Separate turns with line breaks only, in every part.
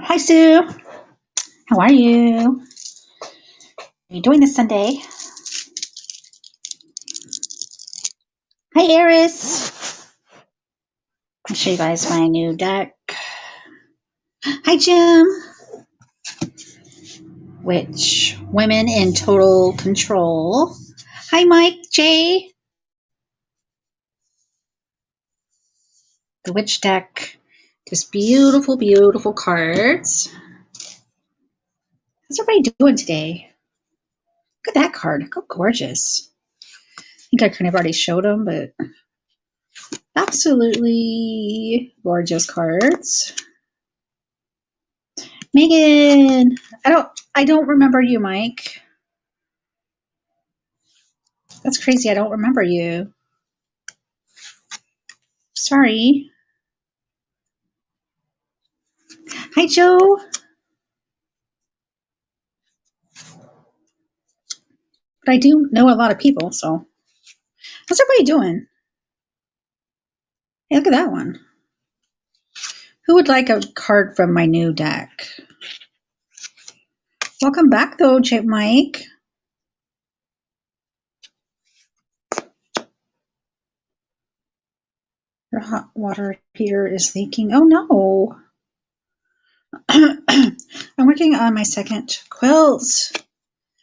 Hi, Sue. How are you? What are you doing this Sunday? Hi, Eris. I'll show you guys my new deck. Hi, Jim. Which women in total control. Hi, Mike J. The witch deck. Just beautiful, beautiful cards. How's everybody doing today? Look at that card. How gorgeous. I think I kind of already showed them, but absolutely gorgeous cards. Megan, I don't remember you, Mike. That's crazy. I don't remember you. Sorry. Hi, Joe. But I do know a lot of people, so how's everybody doing? Hey, look at that one. Who would like a card from my new deck? Welcome back, though, Mike. Your hot water heater is leaking. Oh, no. I'm working on my second quilt.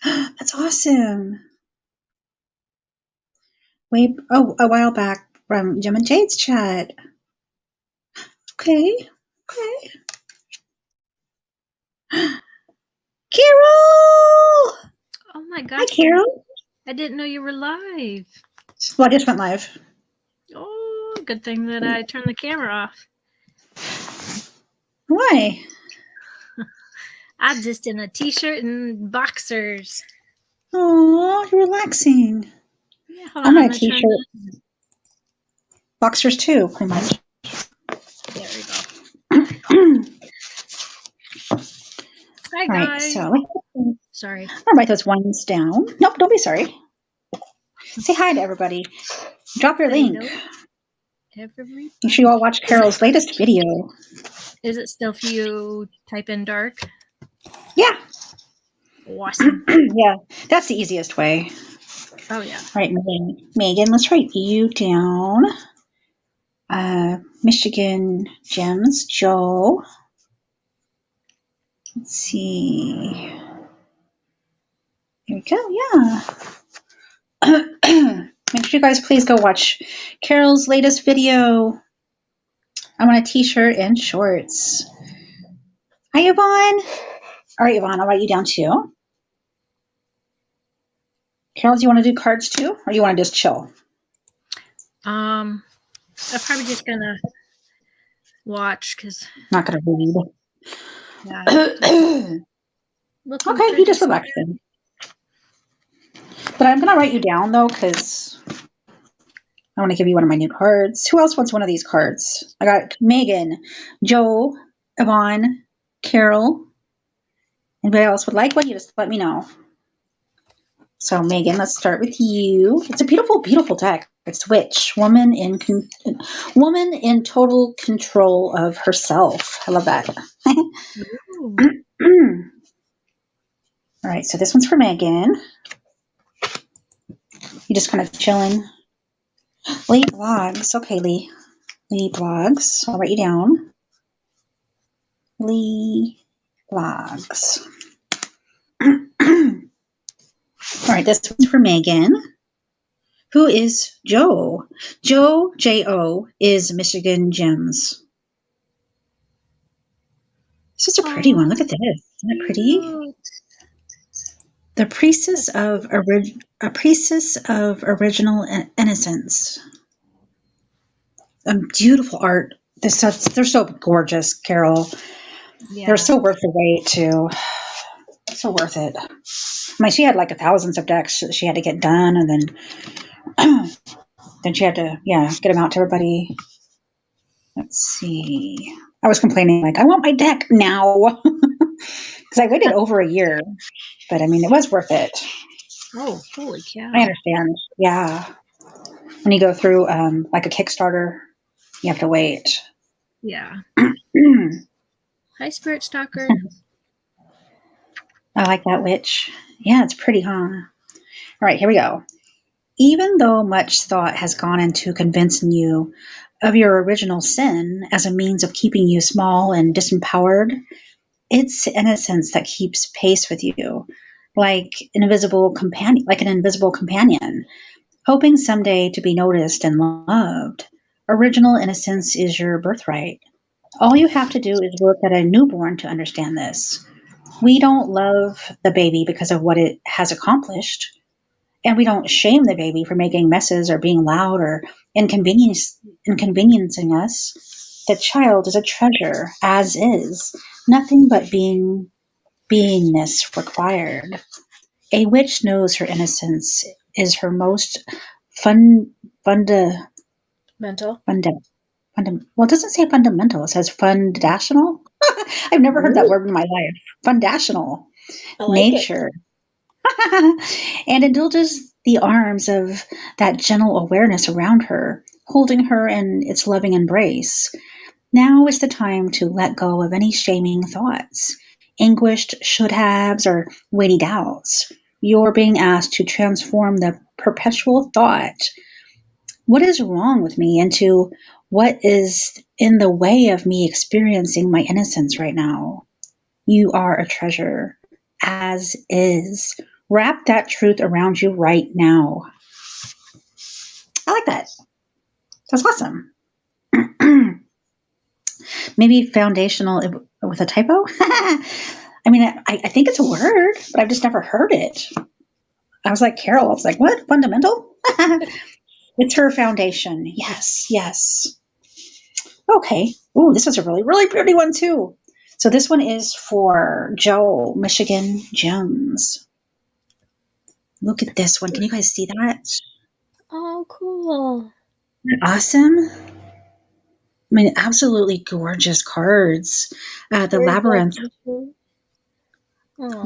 That's awesome. A while back from Jim and Jade's chat. Okay. Carol!
Oh my gosh.
Hi, Carol.
I didn't know you were live.
Well, I just went live.
Oh, good thing that I turned the camera off.
Why?
I'm just in a t-shirt and boxers.
Oh, you're relaxing.
Yeah,
I'm in a t-shirt. Boxers too, pretty much.
There we go. Hi, guys.
All right, so
sorry.
I'll write those ones down. Nope, don't be sorry. Say hi to everybody. Drop your link.
Everybody.
You should all watch Carol's latest video.
Is it still for you? Type in dark?
Yeah.
Awesome.
Yeah, that's the easiest way.
Oh, yeah.
All right, Megan, let's write you down. Michigan Gems, Joe. Let's see. There we go, yeah. Make sure you guys please go watch Carol's latest video. I want a t-shirt and shorts. Hi, Yvonne. All right, Yvonne, I'll write you down too. Carol, do you want to do cards too, or you want to just chill?
I'm probably just gonna watch because
not gonna read.
Yeah.
Okay, you just relax then. But I'm gonna write you down though, because I want to give you one of my new cards. Who else wants one of these cards? I got Megan, Joe, Yvonne, Carol. Anybody else would like one? You just let me know. So Megan, let's start with you. It's a beautiful, beautiful deck. It's Witch, woman in total control of herself. I love that. All right, so this one's for Megan. You just kind of chilling. Lee Blogs. Okay, Lee. Lee Blogs. I'll write you down. Lee Blogs. All right, this one's for Megan. Who is Joe? Joe, J-O, is Michigan Gems. This is a pretty one. Look at this. Isn't it pretty? The priestess of original innocence. Beautiful art. They're so gorgeous, Carol. Yeah. They're so worth the wait too. So worth it. I mean, she had like thousands of decks she had to get done, and then she had to get them out to everybody. Let's see. I was complaining like I want my deck now because I waited over a year, but I mean it was worth it.
Oh, holy cow!
I understand. Yeah, when you go through like a Kickstarter, you have to wait.
Yeah. Hi, Spirit Stalker.
I like that witch. Yeah, it's pretty, huh? All right, here we go. Even though much thought has gone into convincing you of your original sin as a means of keeping you small and disempowered, it's innocence that keeps pace with you, like an invisible companion, hoping someday to be noticed and loved. Original innocence is your birthright. All you have to do is look at a newborn to understand this. We don't love the baby because of what it has accomplished, and we don't shame the baby for making messes or being loud or inconveniencing us. The child is a treasure, as is, nothing but beingness required. A witch knows her innocence is her most funda,
Mental.
well, it doesn't say fundamental. It says fundational. I've never heard that word in my life. Fundational
I like
nature. And indulges the arms of that gentle awareness around her, holding her in its loving embrace. Now is the time to let go of any shaming thoughts, anguished should haves, or weighty doubts. You're being asked to transform the perpetual thought, what is wrong with me, into what is in the way of me experiencing my innocence right now. You are a treasure, as is. Wrap that truth around you right now. I like that. That's awesome. Maybe foundational with a typo? I mean, I think it's a word, but I've just never heard it. I was like Carol. I was like, what? Fundamental? It's her foundation. Yes, yes. Okay. Ooh, this is a really, really pretty one, too. So this one is for Joe, Michigan Jones. Look at this one. Can you guys see that?
Oh, cool.
Awesome. I mean, absolutely gorgeous cards. The
Very
Labyrinth.
beautiful. Aw.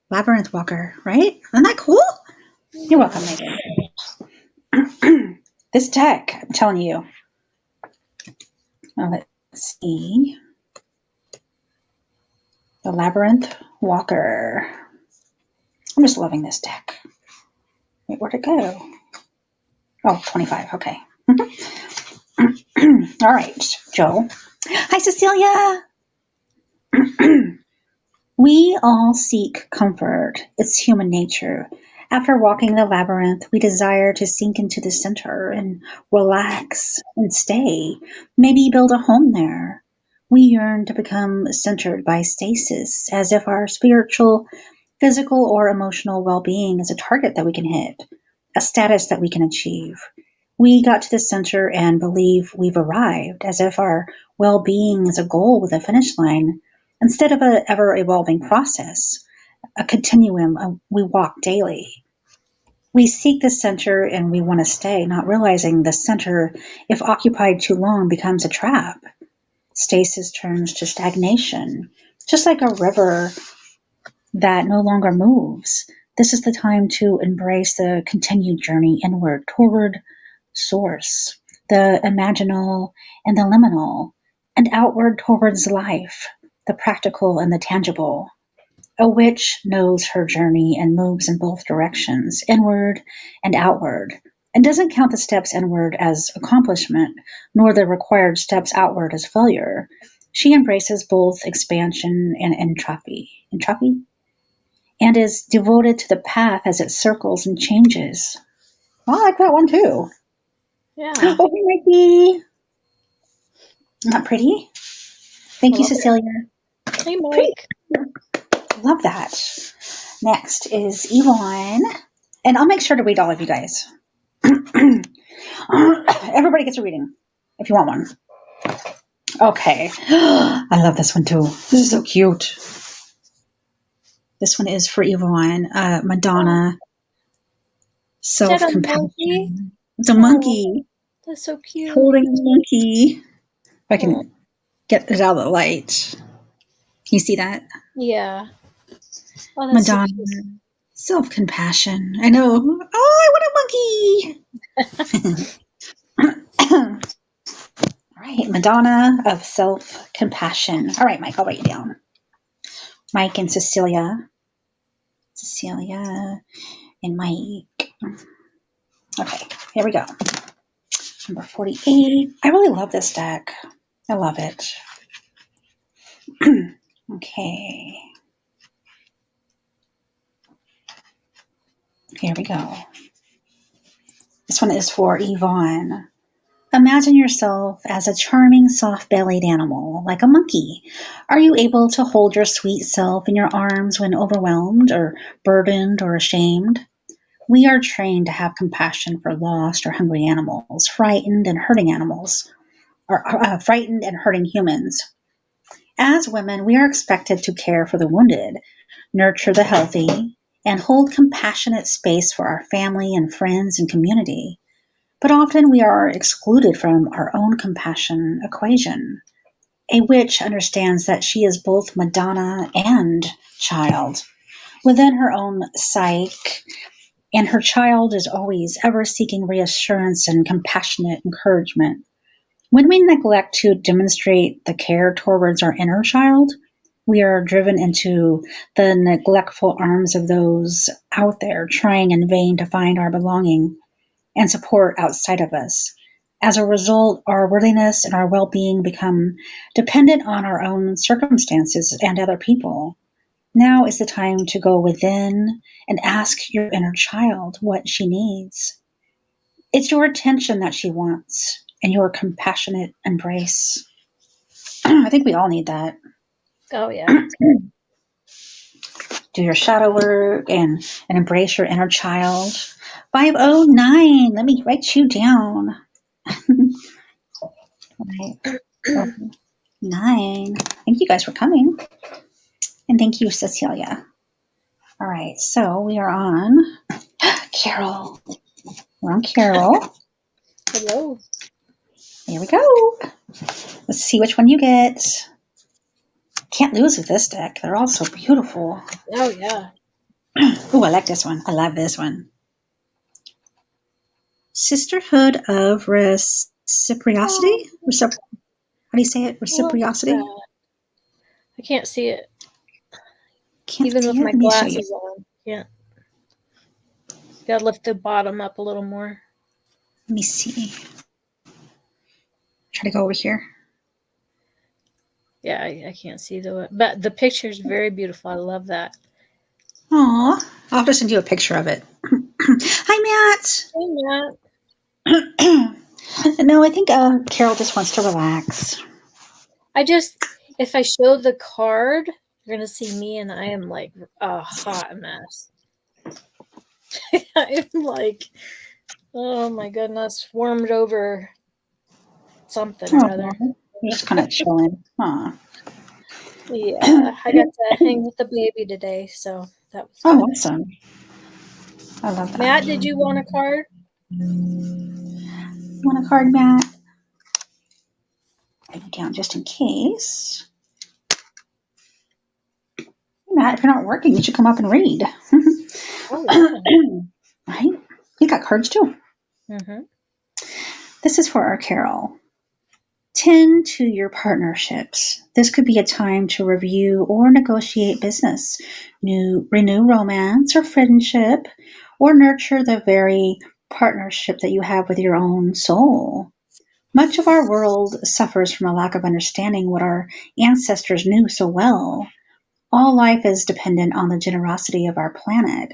Labyrinth Walker, right? Isn't that cool? You're welcome, Megan. This deck, I'm telling you. Now, let's see. The Labyrinth Walker. I'm just loving this deck. Wait, where'd it go? Oh, 25. Okay. All right, Joe. Hi, Cecilia. We all seek comfort. It's human nature. After walking the labyrinth, we desire to sink into the center and relax and stay, maybe build a home there. We yearn to become centered by stasis, as if our spiritual, physical, or emotional well-being is a target that we can hit, a status that we can achieve. We got to the center and believe we've arrived, as if our well-being is a goal with a finish line, instead of an ever-evolving process, a continuum we walk daily. We seek the center and we want to stay, not realizing the center, if occupied too long, becomes a trap. Stasis turns to stagnation, just like a river that no longer moves. This is the time to embrace the continued journey inward toward source, the imaginal and the liminal, and outward towards life, the practical and the tangible. A witch knows her journey and moves in both directions, inward and outward, and doesn't count the steps inward as accomplishment, nor the required steps outward as failure. She embraces both expansion and entropy, and is devoted to the path as it circles and changes. Oh, I like that one too.
Yeah.
Oh, hey, Mikey. Not pretty? Thank you, Cecilia.
Hey, Mike.
Love that. Next is Yvonne. And I'll make sure to read all of you guys. Everybody gets a reading if you want one. Okay. I love this one too. This is so cute. This one is for Yvonne. Madonna. Self-compassion. It's a monkey.
That's so cute.
Holding a monkey. If I can get it out of the light. Can you see that?
Yeah. Oh,
Madonna. So self-compassion. I know. Oh, I want a monkey. All right, Madonna of self-compassion. All right, Mike, I'll write you down. Mike and Cecilia. Cecilia and Mike. Okay, here we go. Number 48. I really love this deck. I love it. Okay. Here we go. This one is for Yvonne. Imagine yourself as a charming, soft-bellied animal, like a monkey. Are you able to hold your sweet self in your arms when overwhelmed or burdened or ashamed? We are trained to have compassion for lost or hungry animals, frightened and hurting animals, or frightened and hurting humans. As women, we are expected to care for the wounded, nurture the healthy, and hold compassionate space for our family and friends and community. But often we are excluded from our own compassion equation. A witch understands that she is both Madonna and child. Within her own psyche, and her child is always ever seeking reassurance and compassionate encouragement. When we neglect to demonstrate the care towards our inner child, we are driven into the neglectful arms of those out there trying in vain to find our belonging and support outside of us. As a result, our worthiness and our well-being become dependent on our own circumstances and other people. Now is the time to go within and ask your inner child what she needs. It's your attention that she wants and your compassionate embrace. I think we all need that.
Oh, yeah.
Do your shadow work and embrace your inner child. 509, let me write you down. 509. Thank you guys for coming. And thank you, Cecilia. All right, so we are on Carol. We're on Carol.
Hello.
Here we go. Let's see which one you get. Can't lose with this deck. They're all so beautiful.
Oh, yeah.
Oh, I like this one. I love this one. Sisterhood of Reciprocity? How do you say it? Reciprocity?
I can't see it.
Can't
Even
see
with
it?
my
Let me show
glasses on. Can't. Gotta lift the bottom up a little more.
Let me see. Try to go over here.
Yeah, I can't see but the picture is very beautiful. I love that.
Aw, I'll have to send you a picture of it. Hi, Matt.
Hey, Matt.
No, I think Carol just wants to relax.
If I show the card, you're gonna see me, and I am like a hot mess. I'm like, oh my goodness, warmed over something or other.
You're just kind of chilling. Aw.
Yeah, I got to hang with the baby today, so that was
good.
good.
Awesome. I love that.
Matt, did you want a card?
You want a card, Matt? Write it down just in case. Hey, Matt, if you're not working, you should come up and read.
Oh, yeah.
Right? You got cards too.
Mm-hmm.
This is for our Carol. Tend to your partnerships. This could be a time to review or negotiate business, renew romance or friendship, or nurture the very partnership that you have with your own soul. Much of our world suffers from a lack of understanding what our ancestors knew so well. All life is dependent on the generosity of our planet.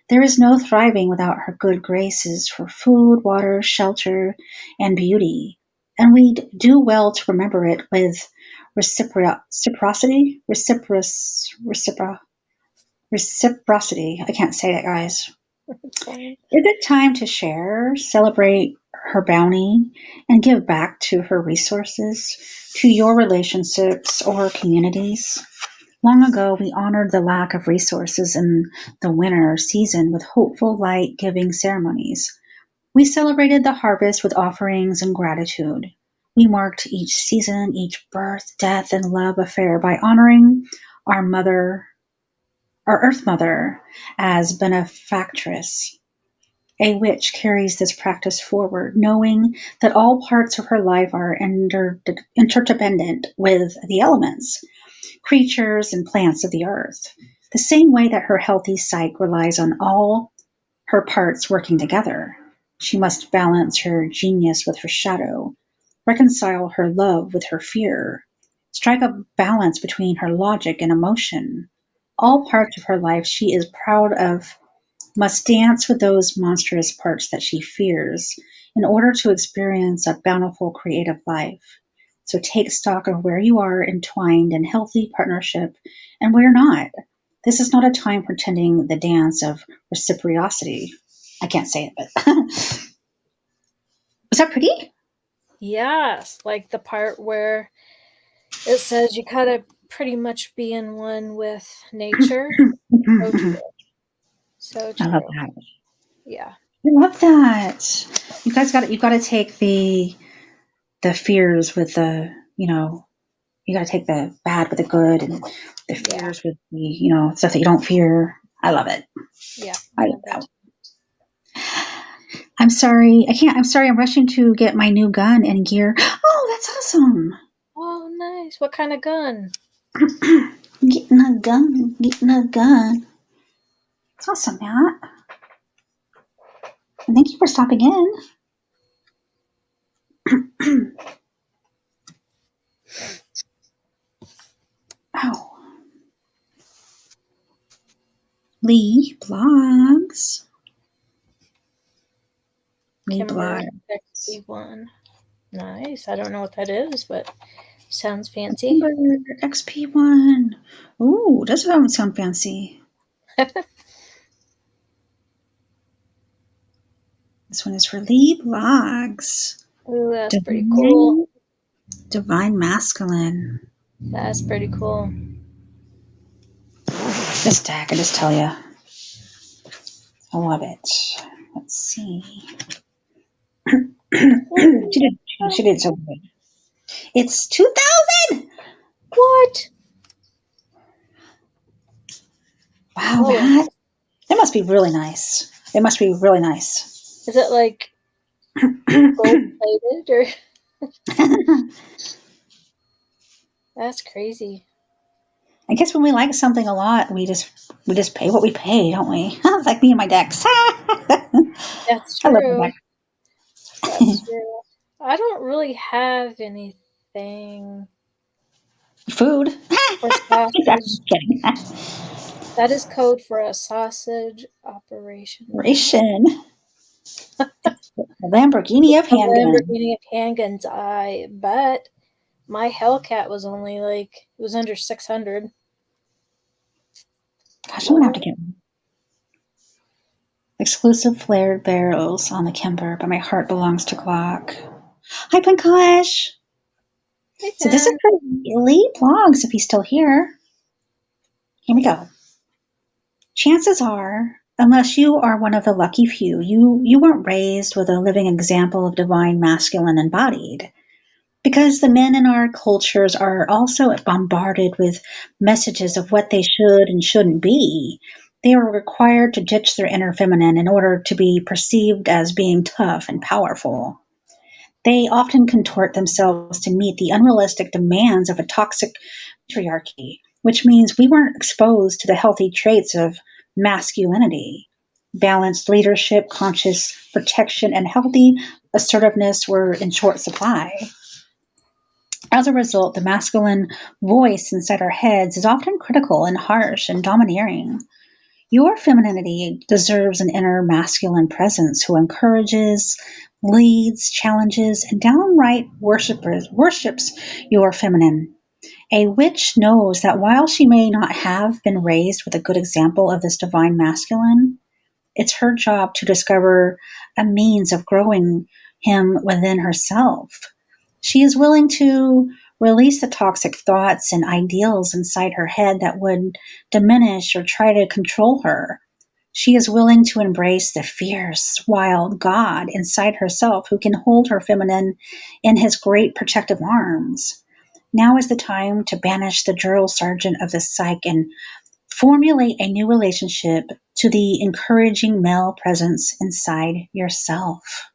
There is no thriving without her good graces for food, water, shelter, and beauty. And we do well to remember it with reciprocity. Reciprocity. I can't say that, guys.
Okay.
Is it time to share, celebrate her bounty, and give back to her resources, to your relationships or communities? Long ago, we honored the lack of resources in the winter season with hopeful light-giving ceremonies. We celebrated the harvest with offerings and gratitude. We marked each season, each birth, death, and love affair by honoring our mother, our Earth Mother, as benefactress. A witch carries this practice forward, knowing that all parts of her life are interdependent with the elements, creatures, and plants of the earth. The same way that her healthy psyche relies on all her parts working together. She must balance her genius with her shadow, reconcile her love with her fear, strike a balance between her logic and emotion. All parts of her life she is proud of must dance with those monstrous parts that she fears in order to experience a bountiful creative life. So take stock of where you are entwined in healthy partnership and where not. This is not a time pretending the dance of reciprocity. I can't say it, but was that pretty?
Yes, like the part where it says you gotta pretty much be in one with nature. So true. So
I love
true.
that.
Yeah.
I love that. You got to take the fears with the, you got to take the bad with the good and the fears with the, stuff that you don't fear. I love it.
Yeah.
I love that. I'm sorry. I'm sorry. I'm rushing to get my new gun and gear. Oh, that's awesome.
Oh, nice. What kind of gun?
Getting a gun. Getting a gun. It's awesome, Matt. And thank you for stopping in. Oh. Lee blogs. Lee blogs.
XP1. Nice. I don't know what that is, but sounds fancy.
Timber XP1. Ooh, does that sound fancy? This one is for Lee blogs.
Ooh, that's pretty cool.
Divine Masculine.
That's pretty cool.
This deck, I just tell you. I love it. Let's see. she did so good. It's 2,000!
What?
Wow, Matt. It must be really nice. It must be really nice.
Is it like gold-plated or? That's crazy.
I guess when we like something a lot, we just pay what we pay, don't we? Like me and my decks.
That's true. I love my deck. That's true. I don't really have anything.
Food.
For sausage.
Just kidding.
That is code for a sausage operation.
A Lamborghini of handguns.
Lamborghini of handguns. I bet my Hellcat was only it was under 600.
Gosh, I'm gonna have to get one. Exclusive flared barrels on the Kimber, but my heart belongs to Glock. Hi, Pankaj.
Hey,
so this is for Lee Blogs, if he's still here. Here we go. Chances are, unless you are one of the lucky few, you weren't raised with a living example of divine masculine embodied. Because the men in our cultures are also bombarded with messages of what they should and shouldn't be. They are required to ditch their inner feminine in order to be perceived as being tough and powerful. They often contort themselves to meet the unrealistic demands of a toxic patriarchy, which means we weren't exposed to the healthy traits of masculinity. Balanced leadership, conscious protection, and healthy assertiveness were in short supply. As a result, the masculine voice inside our heads is often critical and harsh and domineering. Your femininity deserves an inner masculine presence who encourages, leads, challenges, and downright worships your feminine. A witch knows that while she may not have been raised with a good example of this divine masculine, it's her job to discover a means of growing him within herself. She is willing to release the toxic thoughts and ideals inside her head that would diminish or try to control her. She is willing to embrace the fierce, wild God inside herself who can hold her feminine in his great protective arms. Now is the time to banish the drill sergeant of the psyche and Formulate a new relationship to the encouraging male presence inside yourself.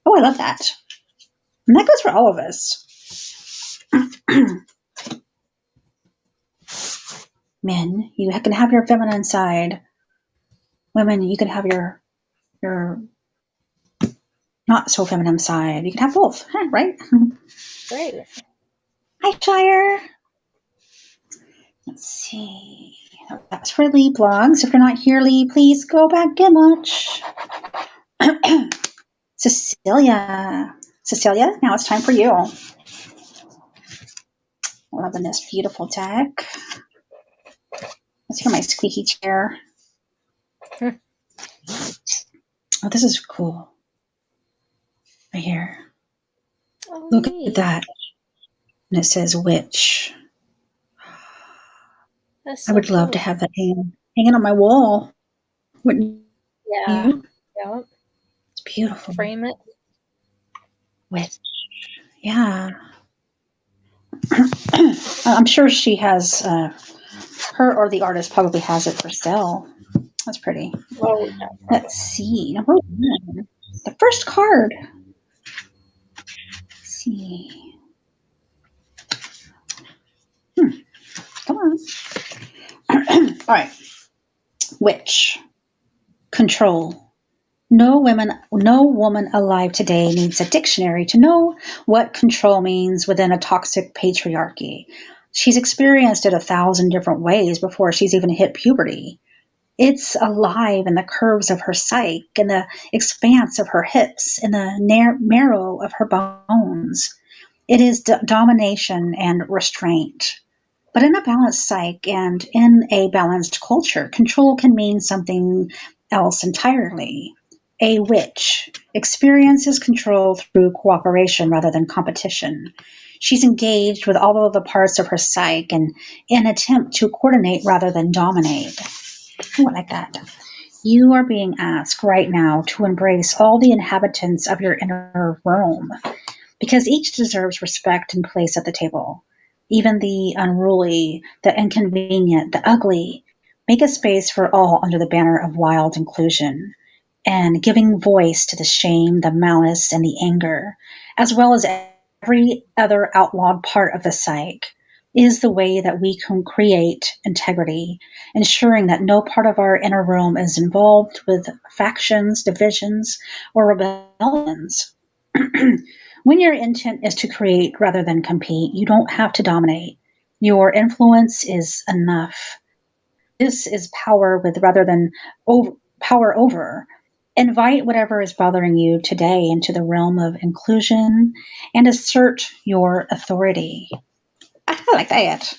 Oh, I love that. And that goes for all of us. Men, you can have your feminine side. Women, you can have your not so feminine side. You can have both, right?
Right.
Hi, Shire. Let's see. That's for Lee blogs. If you're not here, Lee, please go back and watch. Cecilia, now it's time for you. Loving this beautiful deck. Let's hear my squeaky chair. Oh, this is cool. Right here.
Oh,
Look
neat.
at that. And it says witch.
That's so
I would love
cool.
to have that hanging on my wall. Wouldn't
Yeah.
you?
Yeah.
It's beautiful.
Frame it.
Witch. Yeah. I'm sure she has, her or the artist probably has it for sale. That's pretty.
Oh, yeah.
Let's see. Number 1. The first card. Let's see. Come on. All right. Witch. Control. No woman alive today needs a dictionary to know what control means within a toxic patriarchy. She's experienced it 1,000 different ways before she's even hit puberty. It's alive in the curves of her psyche, in the expanse of her hips, in the marrow of her bones. It is domination and restraint. But in a balanced psyche and in a balanced culture, control can mean something else entirely. A witch experiences control through cooperation rather than competition. She's engaged with all of the parts of her psyche in an attempt to coordinate rather than dominate. Oh, I like that. You are being asked right now to embrace all the inhabitants of your inner room, because each deserves respect and place at the table. Even the unruly, the inconvenient, the ugly. Make a space for all under the banner of wild inclusion, and giving voice to the shame, the malice, and the anger, as well as every other outlawed part of the psyche, is the way that we can create integrity, ensuring that no part of our inner room is involved with factions, divisions, or rebellions. When your intent is to create rather than compete, you don't have to dominate. Your influence is enough. This is power with rather than power over. Invite whatever is bothering you today into the realm of inclusion and assert your authority. I like that.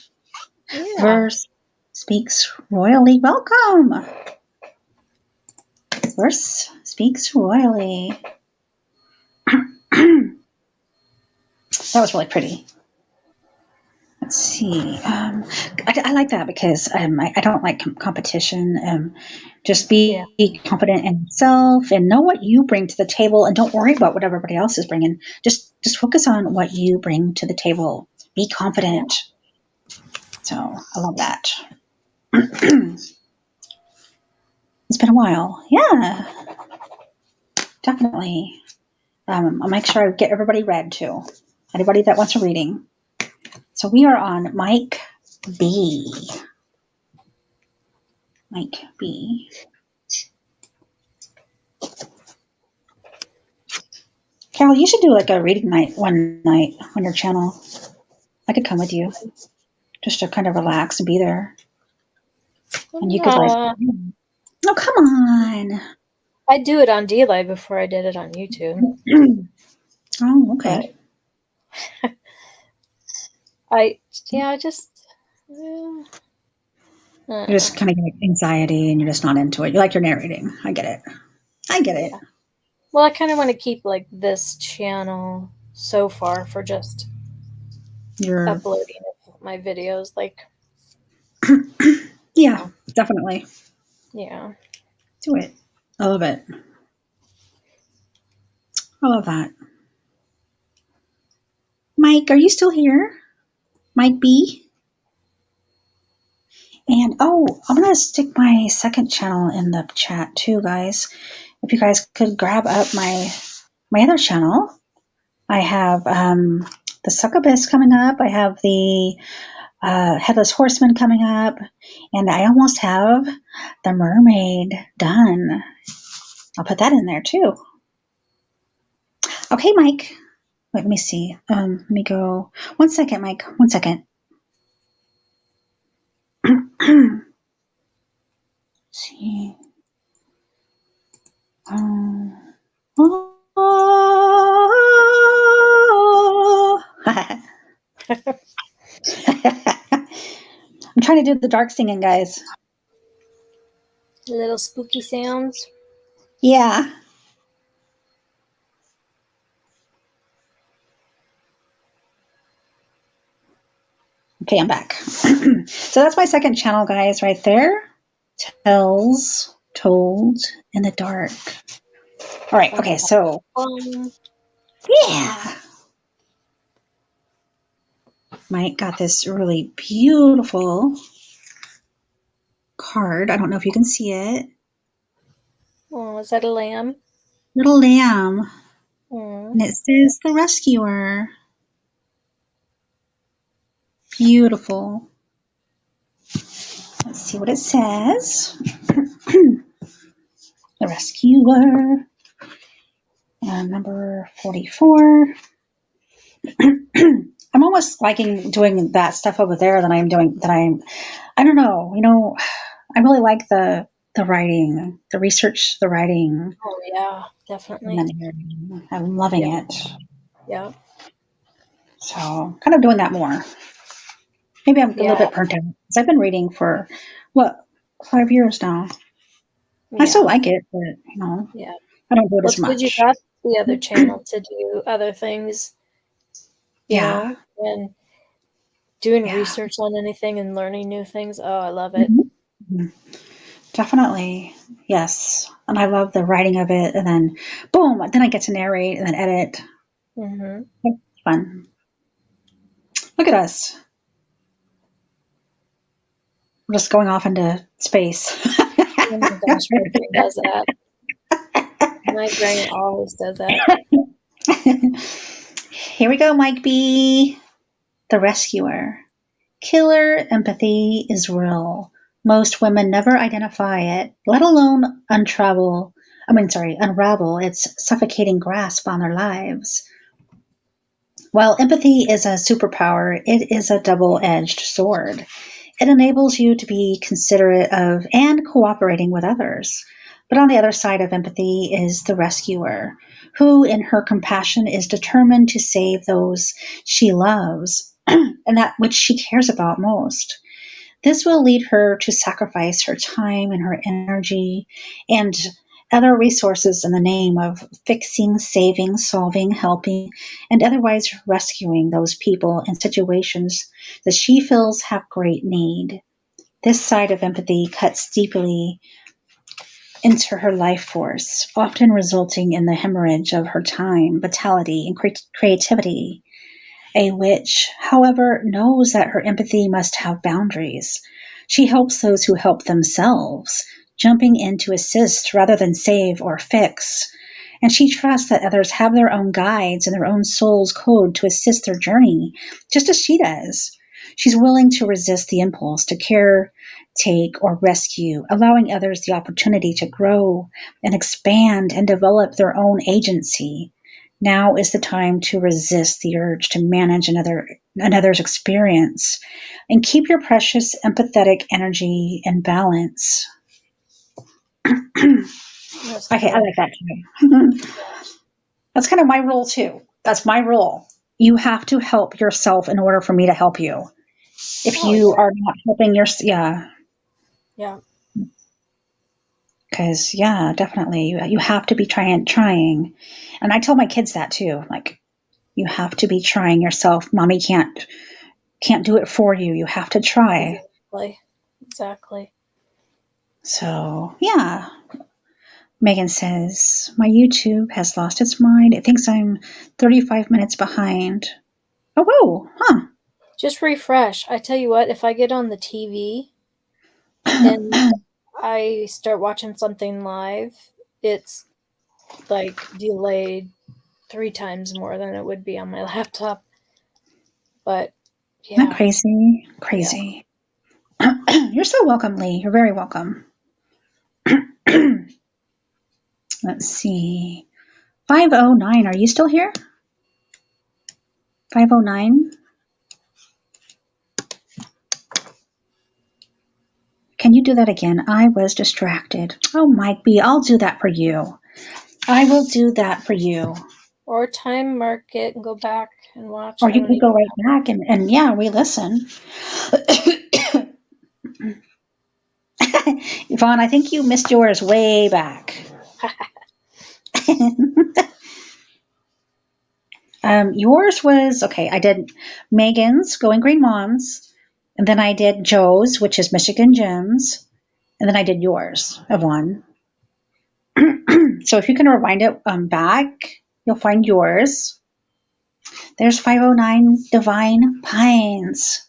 Yeah.
Verse speaks royally. Welcome. Verse speaks royally. That was really pretty. Let's see. I like that because I don't like competition. Just be confident in yourself and know what you bring to the table, and don't worry about what everybody else is bringing. Just focus on what you bring to the table. Be confident. So I love that. It's been a while. Yeah, definitely. I'll make sure I get everybody read too. Anybody that wants a reading. So we are on Mike B. Mike B. Carol, you should do like a reading night one night on your channel. I could come with you just to kind of relax and be there. And you could like, oh, come on.
I do it on D-Live before I did it on YouTube.
Oh, okay. You just kind of get anxiety and you're just not into it. You like your narrating. I get it.
Yeah. Well, I kind of want to keep like this channel so far for just uploading my videos. Like,
yeah, definitely.
Yeah.
Do it. I love it. I love that. Mike, are you still here? Mike B? And I'm going to stick my second channel in the chat too, guys. If you guys could grab up my other channel. I have the succubus coming up. I have the headless horseman coming up. And I almost have the mermaid done. I'll put that in there too. Okay, Mike. Let me see. Let me go. 1 second, Mike. 1 second. See. Oh. I'm trying to do the dark singing, guys.
Little spooky sounds.
Yeah. Okay, I'm back. So that's my second channel, guys, right there. Told in the dark. All right, okay, so yeah. Mike got this really beautiful card. I don't know if you can see it.
Oh, is that a lamb?
Little lamb. And it says the rescuer. Beautiful. Let's see what it says. The rescuer. Number 44. I'm almost liking doing that stuff over there than I'm doing I don't know, I really like the writing, the research, the writing.
Oh yeah, definitely.
I'm loving it.
Yeah.
So kind of doing that more. Maybe I'm a little bit burnt out because I've been reading for 5 years now. Yeah. I still like it, but
yeah,
I don't do it as much.
Good you got the other channel to do other things. You know, and doing research on anything and learning new things. Oh, I love it.
Mm-hmm. Definitely. Yes. And I love the writing of it. And then boom, then I get to narrate and then edit.
Mm-hmm.
It's fun. Look at us. We're just going off into space.
Oh my gosh, my brain does that. My brain always does that.
Here we go, Mike B. The rescuer. Killer empathy is real. Most women never identify it, let alone unravel its suffocating grasp on their lives. While empathy is a superpower, it is a double-edged sword. It enables you to be considerate of and cooperating with others. But on the other side of empathy is the rescuer, who in her compassion is determined to save those she loves and that which she cares about most. This will lead her to sacrifice her time and her energy and other resources in the name of fixing, saving, solving, helping, and otherwise rescuing those people in situations that she feels have great need. This side of empathy cuts deeply into her life force, often resulting in the hemorrhage of her time, vitality, and creativity. A witch, however, knows that her empathy must have boundaries. She helps those who help themselves, jumping in to assist rather than save or fix. And she trusts that others have their own guides and their own soul's code to assist their journey, just as she does. She's willing to resist the impulse to care, take, or rescue, allowing others the opportunity to grow and expand and develop their own agency. Now is the time to resist the urge to manage another's experience and keep your precious empathetic energy in balance. Okay, I like that too. That's kind of my rule too. That's my rule. You have to help yourself in order for me to help you. If you are not helping
Yeah.
Because, definitely. You have to be trying. And I tell my kids that too. Like, you have to be trying yourself. Mommy can't do it for you. You have to try.
Exactly.
So, yeah. Megan says, my YouTube has lost its mind. It thinks I'm 35 minutes behind. Oh, whoa. Huh.
Just refresh. I tell you what, if I get on the TV and I start watching something live, it's like delayed 3 times more than it would be on my laptop. But
Isn't that
yeah,
crazy?
yeah.
Crazy. You're so welcome, Lee. You're very welcome. Let's see. 509. Are you still here? 509. Can you do that again? I was distracted. Oh, Mike B, I'll do that for you. I will do that for you.
Or time mark it and go back and watch.
Or
I
you
don't
can go
even
right back and yeah, re-listen. Yvonne, I think you missed yours way back. Yours was, okay, I did Megan's Going Green Moms, and then I did Joe's, which is Michigan Gems, and then I did yours, Yvonne. So if you can rewind it back, you'll find yours. There's 509 Divine Pines.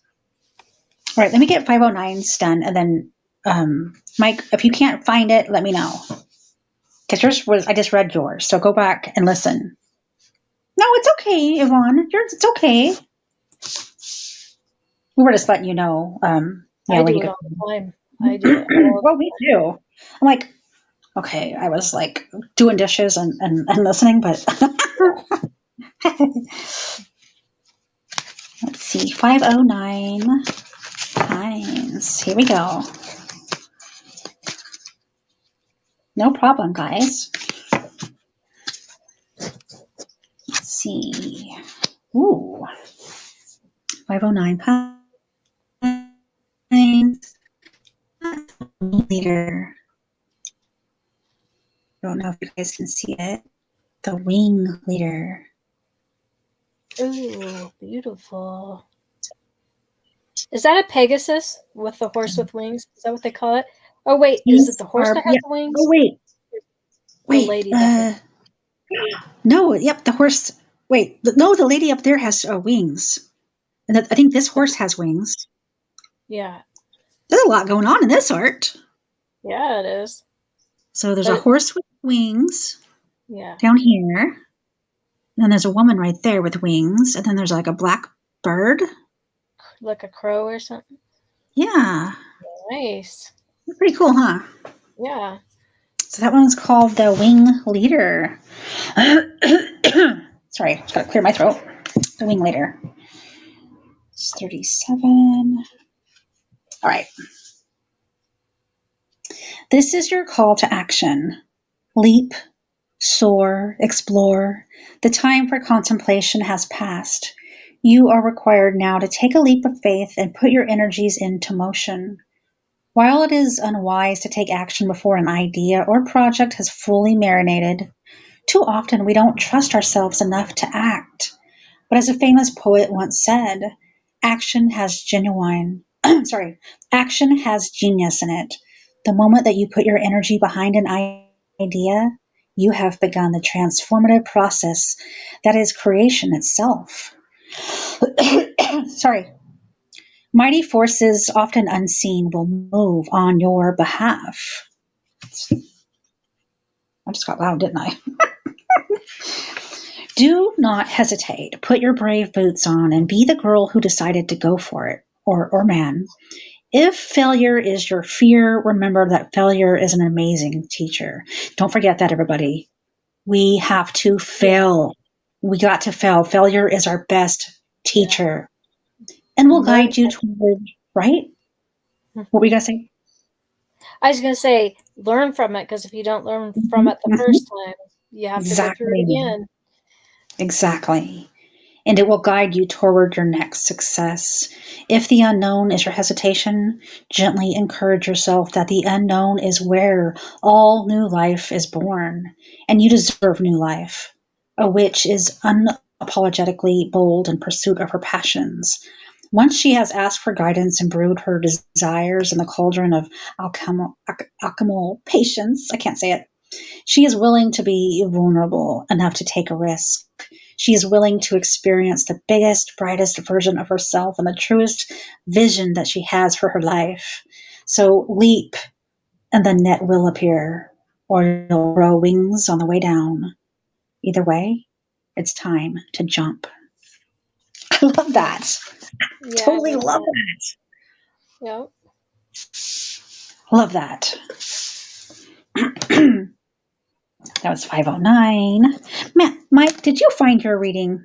All right, let me get 509s done, and then Mike, if you can't find it, let me know. Because yours was, I just read yours, so go back and listen. No, it's okay, Yvonne. It's okay. We were just letting you know.
I
when
do
you
it
get.
all the time. I do it all
Well, me too. I'm like, okay, I was like doing dishes and listening, but let's see, 509 Pines. Here we go. No problem, guys. Let's see. Ooh. 509 Pines. Leader. Don't know if you guys can see it. The wing leader.
Ooh, beautiful. Is that a Pegasus with the horse with wings? Is that what they call it? Oh, wait, is it the horse that has the wings?
Oh, wait.
The lady that
no, yep, the horse. Wait, no, the lady up there has wings. And I think this horse has wings.
Yeah.
There's a lot going on in this art.
Yeah, it is.
So there's a horse with wings
Yeah.
down here. And then there's a woman right there with wings. And then there's like a black bird.
Like a crow or something?
Yeah.
Nice.
Pretty cool, huh?
Yeah.
So that one's called the Wing Leader. Sorry, just gotta clear my throat. The Wing Leader. It's 37. All right. This is your call to action. Leap, soar, explore. The time for contemplation has passed. You are required now to take a leap of faith and put your energies into motion. While it is unwise to take action before an idea or project has fully marinated, too often we don't trust ourselves enough to act. But as a famous poet once said, action has action has genius in it. The moment that you put your energy behind an idea, you have begun the transformative process that is creation itself. Sorry. Mighty forces, often unseen, will move on your behalf. I just got loud, didn't I? Do not hesitate. Put your brave boots on and be the girl who decided to go for it, or man. If failure is your fear, remember that failure is an amazing teacher. Don't forget that, everybody. We have to fail. We got to fail. Failure is our best teacher. And will guide you toward, right? What were you going to say?
I was going to say, learn from it, because if you don't learn from it the first time, you have to go through it again.
Exactly. And it will guide you toward your next success. If the unknown is your hesitation, gently encourage yourself that the unknown is where all new life is born, and you deserve new life. A witch is unapologetically bold in pursuit of her passions. Once she has asked for guidance and brewed her desires in the cauldron of alchemical patience, I can't say it, she is willing to be vulnerable enough to take a risk. She is willing to experience the biggest, brightest version of herself and the truest vision that she has for her life. So leap, and the net will appear, or you'll grow wings on the way down. Either way, it's time to jump. I love that.
Yeah,
Totally
I love
love
that.
that.
Yep.
Love that. That was 509. Matt, Mike, did you find your reading?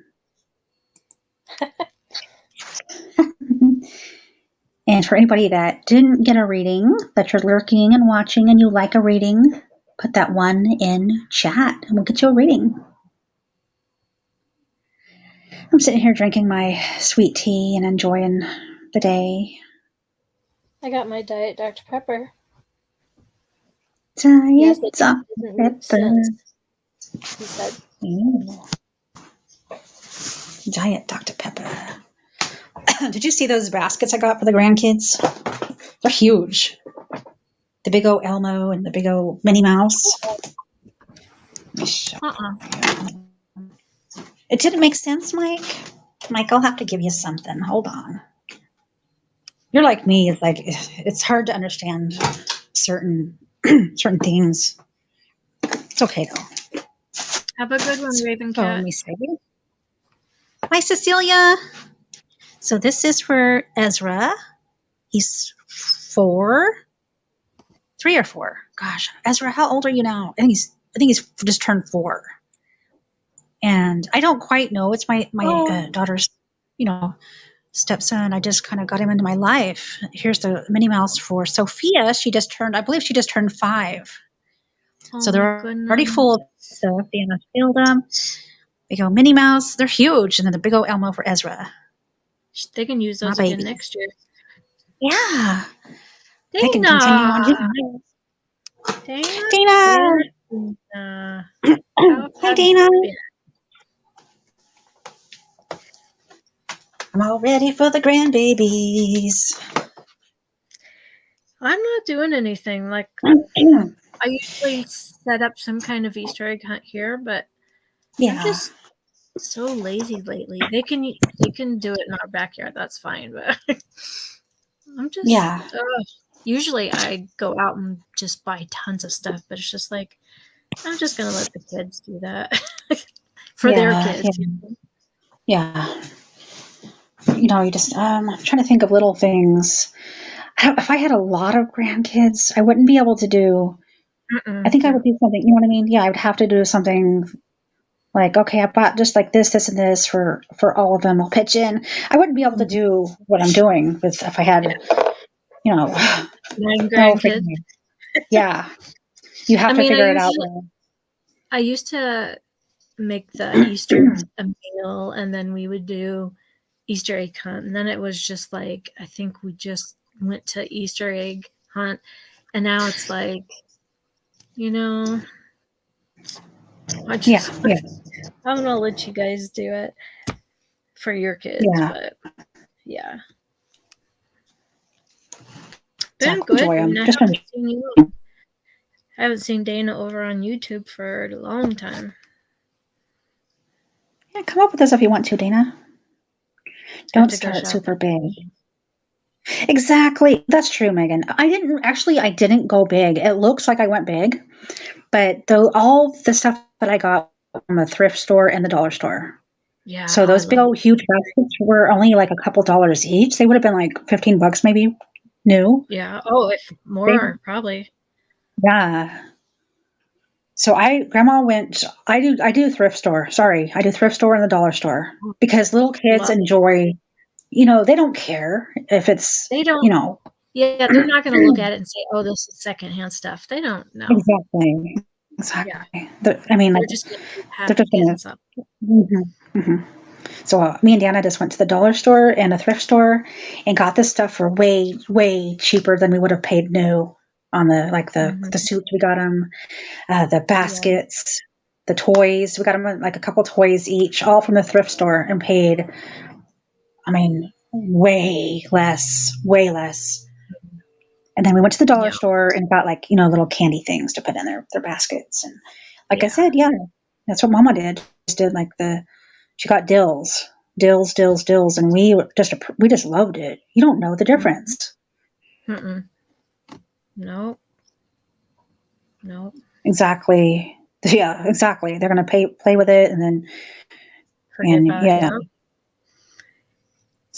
And for anybody that didn't get a reading, that you're lurking and watching and you like a reading, put that one in chat and we'll get you a reading. I'm sitting here drinking my sweet tea and enjoying the day.
I got my Diet Dr. Pepper.
Diet
Yes, it
Dr.
doesn't make sense, he said.
Ooh. Diet Dr. Pepper. Did you see those baskets I got for the grandkids? They're huge. The big old Elmo and the big old Minnie Mouse. It didn't make sense, Mike. Mike, I'll have to give you something. Hold on. You're like me. It's like it's hard to understand certain things. It's okay though.
Have a good one, Raven
So let
Cat.
me see. Hi, Cecilia. So this is for Ezra. He's 4, 3 or 4. Gosh, Ezra, how old are you now? I think he's just turned 4. And I don't quite know. It's my daughter's, stepson. I just kind of got him into my life. Here's the Minnie Mouse for Sophia. I believe she just turned 5. So they're already full of stuff. The Anna filled them. Big old Minnie Mouse. They're huge. And then the big old Elmo for Ezra.
They can use those again next year.
Yeah.
Dana.
They can continue on using
Dana.
Hi, Dana. I'm all ready for the grandbabies.
I'm not doing anything. Like, I usually set up some kind of Easter egg hunt here, but I'm just so lazy lately. They can do it in our backyard. That's fine, but I'm just usually I go out and just buy tons of stuff, but it's just like I'm just gonna let the kids do that for their kids.
Yeah. You just I'm trying to think of little things. If I had a lot of grandkids, I wouldn't be able to do. I think I would do something. You know what I mean? Yeah, I would have to do something. Like, okay, I bought just like this, and this for all of them. I'll pitch in. I wouldn't be able to do what I'm doing if I had, 9
grandkids.
Yeah, you have to figure it out.
I used to make the Easter a meal, and then we would do Easter egg hunt, and then it was just like I think we just went to Easter egg hunt, and now it's like, I'm gonna let you guys do it for your kids, but yeah. Been good. I haven't seen Dana over on YouTube for a long time.
Yeah, come up with this if you want to, Dana. Don't start super big. Exactly. That's true, Megan. I didn't go big. It looks like I went big, but all the stuff that I got from a thrift store and the dollar store.
Yeah.
So those big old huge baskets were only like a couple dollars each. They would have been like $15 maybe new.
Yeah. Oh, if more, probably.
Yeah. So Grandma went, I do thrift store. Sorry. I do thrift store and the dollar store because little kids enjoy, they don't care if it's,
they don't, yeah, they're not going to look at it and say, oh, this is secondhand stuff. They don't know.
Exactly. Yeah. I mean,
they're just getting something.
So me and Deanna just went to the dollar store and a thrift store and got this stuff for way, way cheaper than we would have paid new on the suits. We got them, the baskets, the toys. We got them like a couple toys each, all from the thrift store, and paid, way less. And then we went to the dollar store and got little candy things to put in their baskets. And I said, that's what Mama did. Just did she got dills, and we just loved it. You don't know the difference.
Nope.
Exactly. Yeah, exactly. They're going to play with it and then,
Forget about it.
yeah.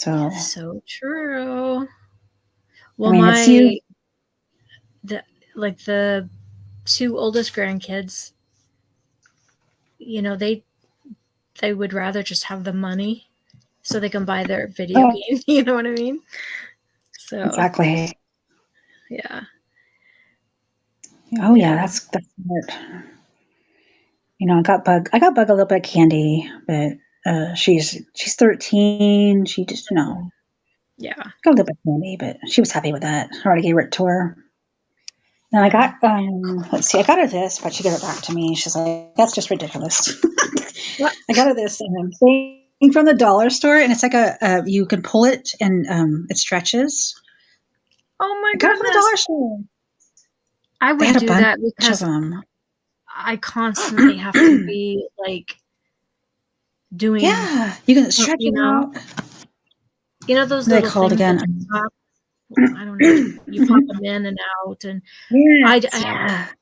Yeah. So true. Well,
it's you.
the two oldest grandkids, they would rather just have the money so they can buy their video game. You know what I mean? So
exactly.
Yeah.
Oh yeah, that's smart. I got Bug a little bit of candy, but she's 13. She just
Yeah.
got a little bit of candy, but she was happy with that. I already gave it to her. And I got let's see, I got her this, but she gave it back to me. She's like, "That's just ridiculous."
What?
I got her this thing from the dollar store, and it's like you can pull it and it stretches.
Oh my
I got it from the dollar
goodness.
store.
I
They
would
had a
do
bunch
that
of
because
them.
I constantly have to be like doing,
Yeah, you can stretch it out.
those
What are they
little
called
things that
again?
you pop. I don't know. You pop them in and out, and I
Yes,
have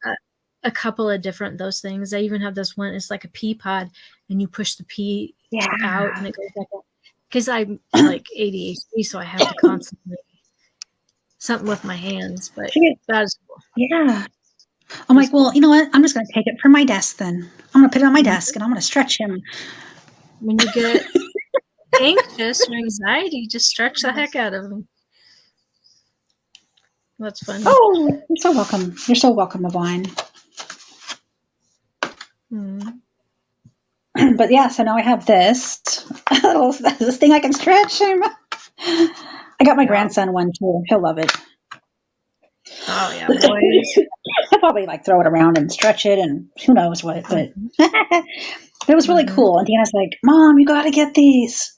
yeah.
a couple of different those things. I even have this one. It's like a pea pod, and you push the pea out, and it goes back up. Because I'm like ADHD, so I have to constantly something with my hands. But that is cool.
Yeah. I'm like, well, you know what? I'm just going to take it from my desk then. I'm going to put it on my desk and I'm going to stretch him.
When you get anxious or anxiety, just stretch the heck out of them. That's funny.
Oh, you're so welcome. You're so welcome, Yvonne. But yeah, so now I have this thing I can stretch him. I got my grandson one too. He'll love it.
Oh yeah, boys.
He'll probably throw it around and stretch it and who knows what, but it was really cool. And Deanna's like, "Mom, you got to get these."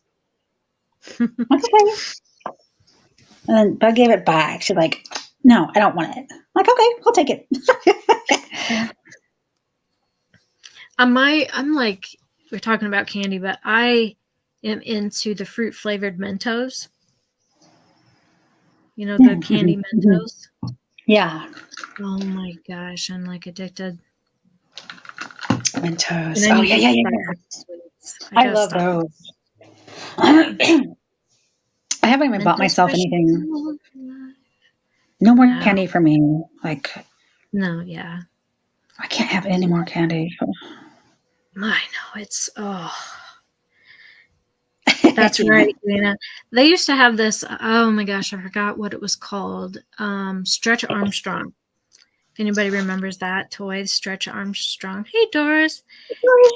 Okay. And then Bug gave it back. She's like, "No, I don't want it." I'm like, "Okay, I'll take it."
I'm like, we're talking about candy, but I am into the fruit flavored Mentos. The candy Mentos.
Yeah.
Oh my gosh, I'm like addicted.
Mentos. Oh yeah. I love those. I haven't even bought myself anything. No more candy for me.
No, yeah.
I can't have any more candy.
I know it's That's right, Dana. They used to have this. Oh my gosh, I forgot what it was called. Stretch Armstrong. If anybody remembers that toy, Stretch Armstrong. Hey, Doris.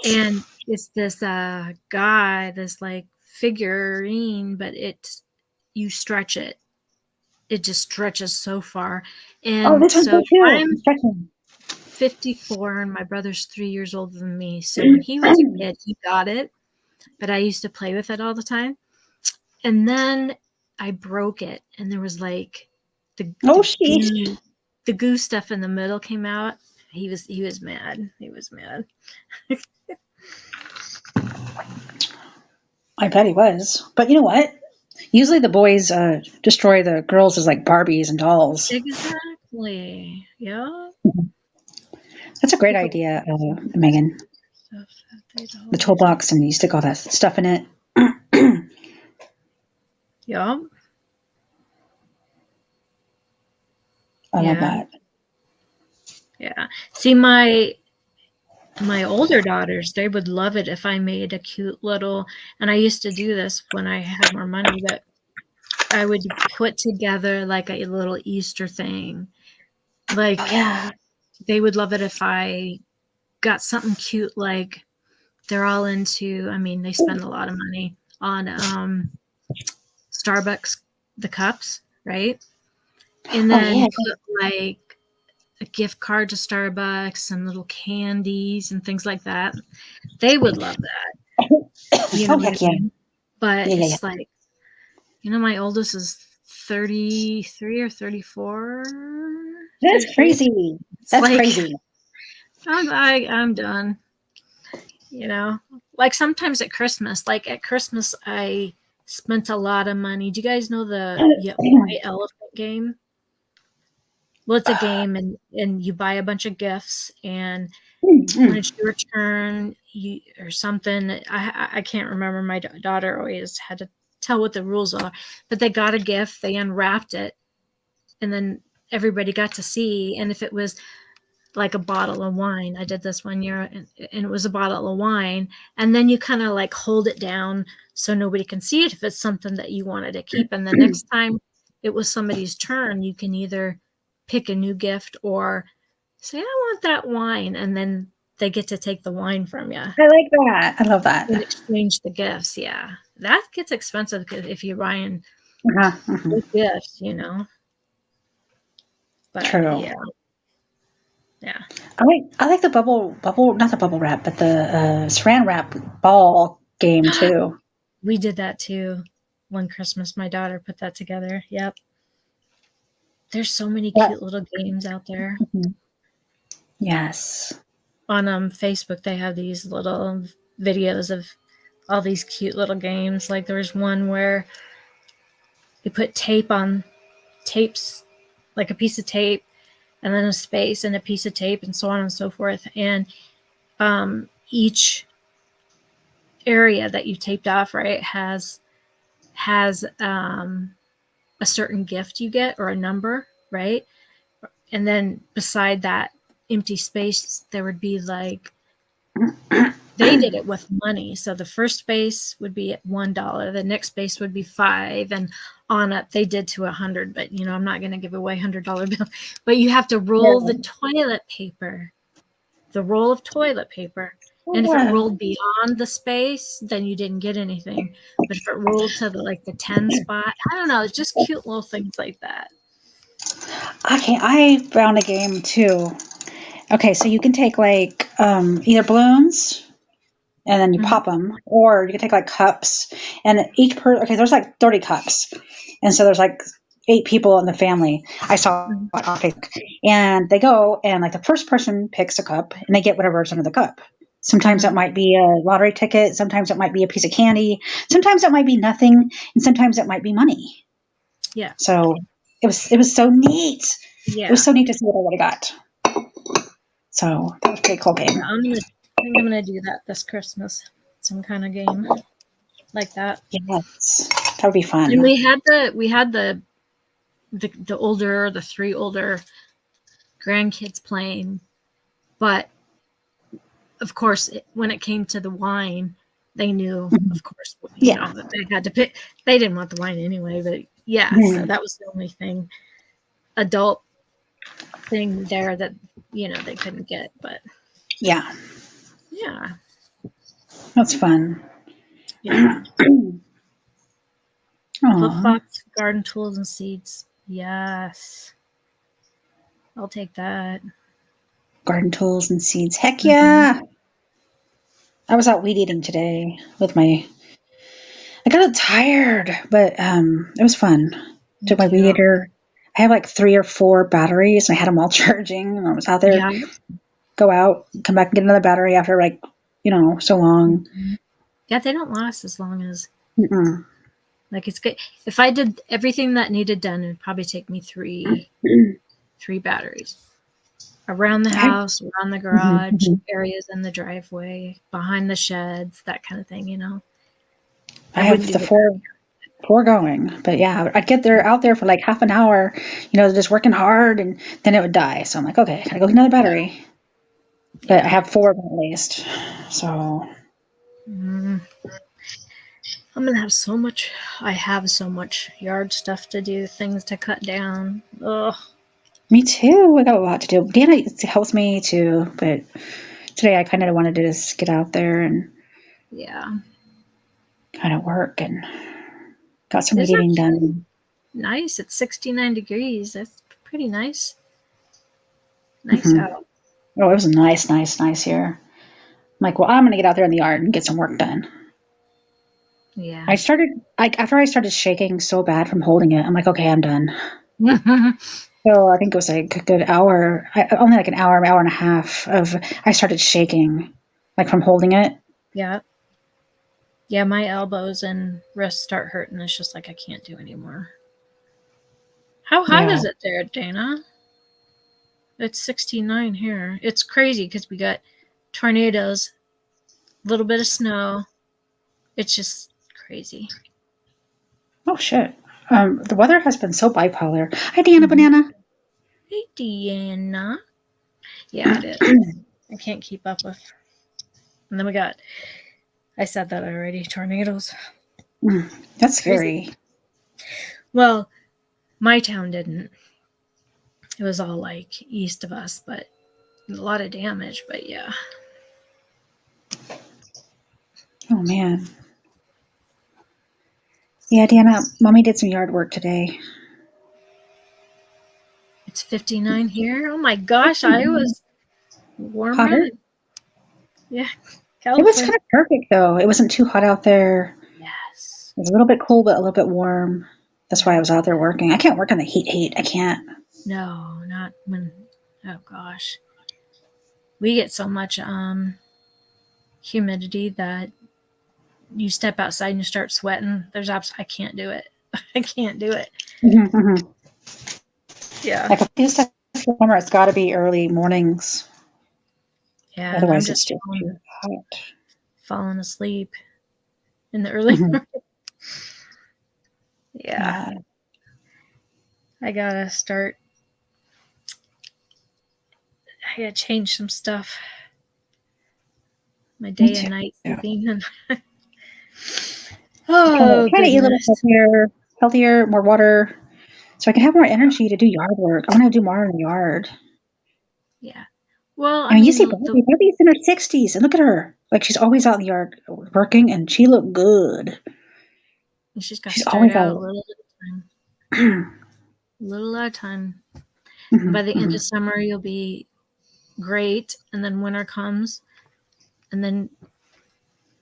And it's this guy, this figurine, but you stretch it. It just stretches so far. And
this one's so cute.
I'm 54, and my brother's 3 years older than me. So when he was a kid, he got it, but I used to play with it all the time. And then I broke it, and there was the goo stuff in the middle came out. He was mad. He was mad.
I bet he was. But you know what? Usually the boys destroy the girls as Barbies and dolls.
Exactly. Yeah.
That's a great idea, Megan. The toolbox, and you stick all that stuff in it.
Yeah.
I love that.
Yeah. See, my older daughters, they would love it if I made a cute little, and I used to do this when I had more money, but I would put together a little Easter thing. They would love it if I got something cute, they're all into, they spend a lot of money on Starbucks, the cups, right? And then put a gift card to Starbucks and little candies and things like that. They would love that. You know what I mean? But it's my oldest is 33 or 34.
That's 34. Crazy. That's crazy.
I'm done. Sometimes at Christmas, I spent a lot of money. Do you guys know the White Elephant game? Well, it's a game, and you buy a bunch of gifts, and
Mm-hmm.
when it's your turn, or something. I can't remember. My daughter always had to tell what the rules are, but they got a gift, they unwrapped it, and then everybody got to see. And if it was like a bottle of wine, I did this one year, and it was a bottle of wine, and then you kind of like hold it down so nobody can see it if it's something that you wanted to keep. And the next time it was somebody's turn, you can either pick a new gift or say, I want that wine, and then they get to take the wine from you
I like that. I love that.
and exchange the gifts. Yeah, that gets expensive if you're buying
Uh-huh.
gifts, But
True.
yeah.
I like the bubble, not the bubble wrap, but the saran wrap ball game too.
We did that too. One Christmas, my daughter put that together. Yep. There's so many
Yeah.
cute little games out there.
Mm-hmm. Yes.
On Facebook, they have these little videos of all these cute little games. Like there was one where you put tape on tapes, like a piece of tape, and then a space and a piece of tape, and so on and so forth. And each area that you taped off, right, has a certain gift you get or a number, right? And then beside that empty space, there would be like, they did it with money. So the first space would be at $1, the next space would be $5, and on up. They did to 100, but I'm not going to give away $100 bill. But you have to roll the toilet paper, the roll of toilet paper. And if it rolled beyond the space, then you didn't get anything. But if it rolled to the 10 spot, I don't know, it's just cute little things like that.
Okay, I found a game too. Okay, so you can take either balloons and then you pop them, or you can take cups, and okay, there's 30 cups, and so there's 8 people in the family. I saw it on Facebook, and they go and the first person picks a cup and they get whatever's under the cup. Sometimes it might be a lottery ticket, sometimes it might be a piece of candy, sometimes it might be nothing, and sometimes it might be money.
Yeah.
So it was so neat.
Yeah.
It was so neat to see what I would have got. So that was a pretty cool game.
I think I'm gonna do that this Christmas. Some kind of game like that.
Yes, that would be fun.
And we had the 3 older grandkids playing, but of course, when it came to the wine, they knew, of course, that they had to pick. They didn't want the wine anyway, but so that was the only adult thing there that they couldn't get. But yeah,
that's fun.
Yeah. Flip-flops, garden tools and seeds. Yes, I'll take that.
Garden tools and seeds. Heck yeah! I was out weed eating today with I got tired, but it was fun. Took my weed eater. I have 3 or 4 batteries, and I had them all charging, and I was out there. Go out, come back and get another battery after so long.
Yeah, they don't last as long as it's good. If I did everything that needed done, it'd probably take me 3 batteries. Around the house, around the garage, areas in the driveway, behind the sheds, that kind of thing,
I have the 4 going, but I'd get out there for half an hour, just working hard, and then it would die. So I'm like, okay, gotta go get another battery. But I have 4 at least, so.
I'm gonna have so much. I have so much yard stuff to do, things to cut down. Ugh.
Me too. I got a lot to do. Dana helps me too, but today I kind of wanted to just get out there and kind of work and got some reading done.
Nice. It's 69 degrees. That's pretty nice. Nice out.
Oh, it was nice here. I'm like, well, I'm going to get out there in the yard and get some work done.
Yeah.
After I started shaking so bad from holding it, I'm like, okay, I'm done. So I think it was a good hour, only an hour and a half I started shaking, from holding it.
Yeah. Yeah, my elbows and wrists start hurting. It's just I can't do anymore. How hot is it there, Dana? It's 69 here. It's crazy because we got tornadoes, a little bit of snow. It's just crazy.
Oh, shit. The weather has been so bipolar. Hi, Deanna Banana.
Hey, Deanna. Yeah, it is. I can't keep up with. And then we got, I said that already, tornadoes.
That's scary.
Crazy. Well, my town didn't. It was all like east of us, but a lot of damage, but yeah.
Oh, man. Yeah, Deanna, Mommy did some yard work today.
It's 59 here. Oh my gosh, I was warmer.
Hotter?
Yeah,
California. It was kind of perfect, though. It wasn't too hot out there.
Yes.
It was a little bit cool, but a little bit warm. That's why I was out there working. I can't work in the heat. I can't.
No, not when, oh gosh. We get so much humidity that you step outside and you start sweating. I can't do it. I can't do it.
Mm-hmm.
Yeah.
Like if it's summer, it's got to be early mornings.
Yeah.
Otherwise, it's just too hot.
Falling asleep in the early morning. Yeah. I gotta start. I gotta change some stuff. My day and night sleeping. Oh,
try to eat a little healthier, more water, so I can have more energy to do yard work. I want to do more in the yard.
Yeah. Well,
I mean you see Bobby's in her 60s, and look at her. Like, she's always out in the yard working, and she looked good.
And she's got to start out a little at a time. Little at a time. Mm-hmm. By the end of summer, you'll be great, and then winter comes, and then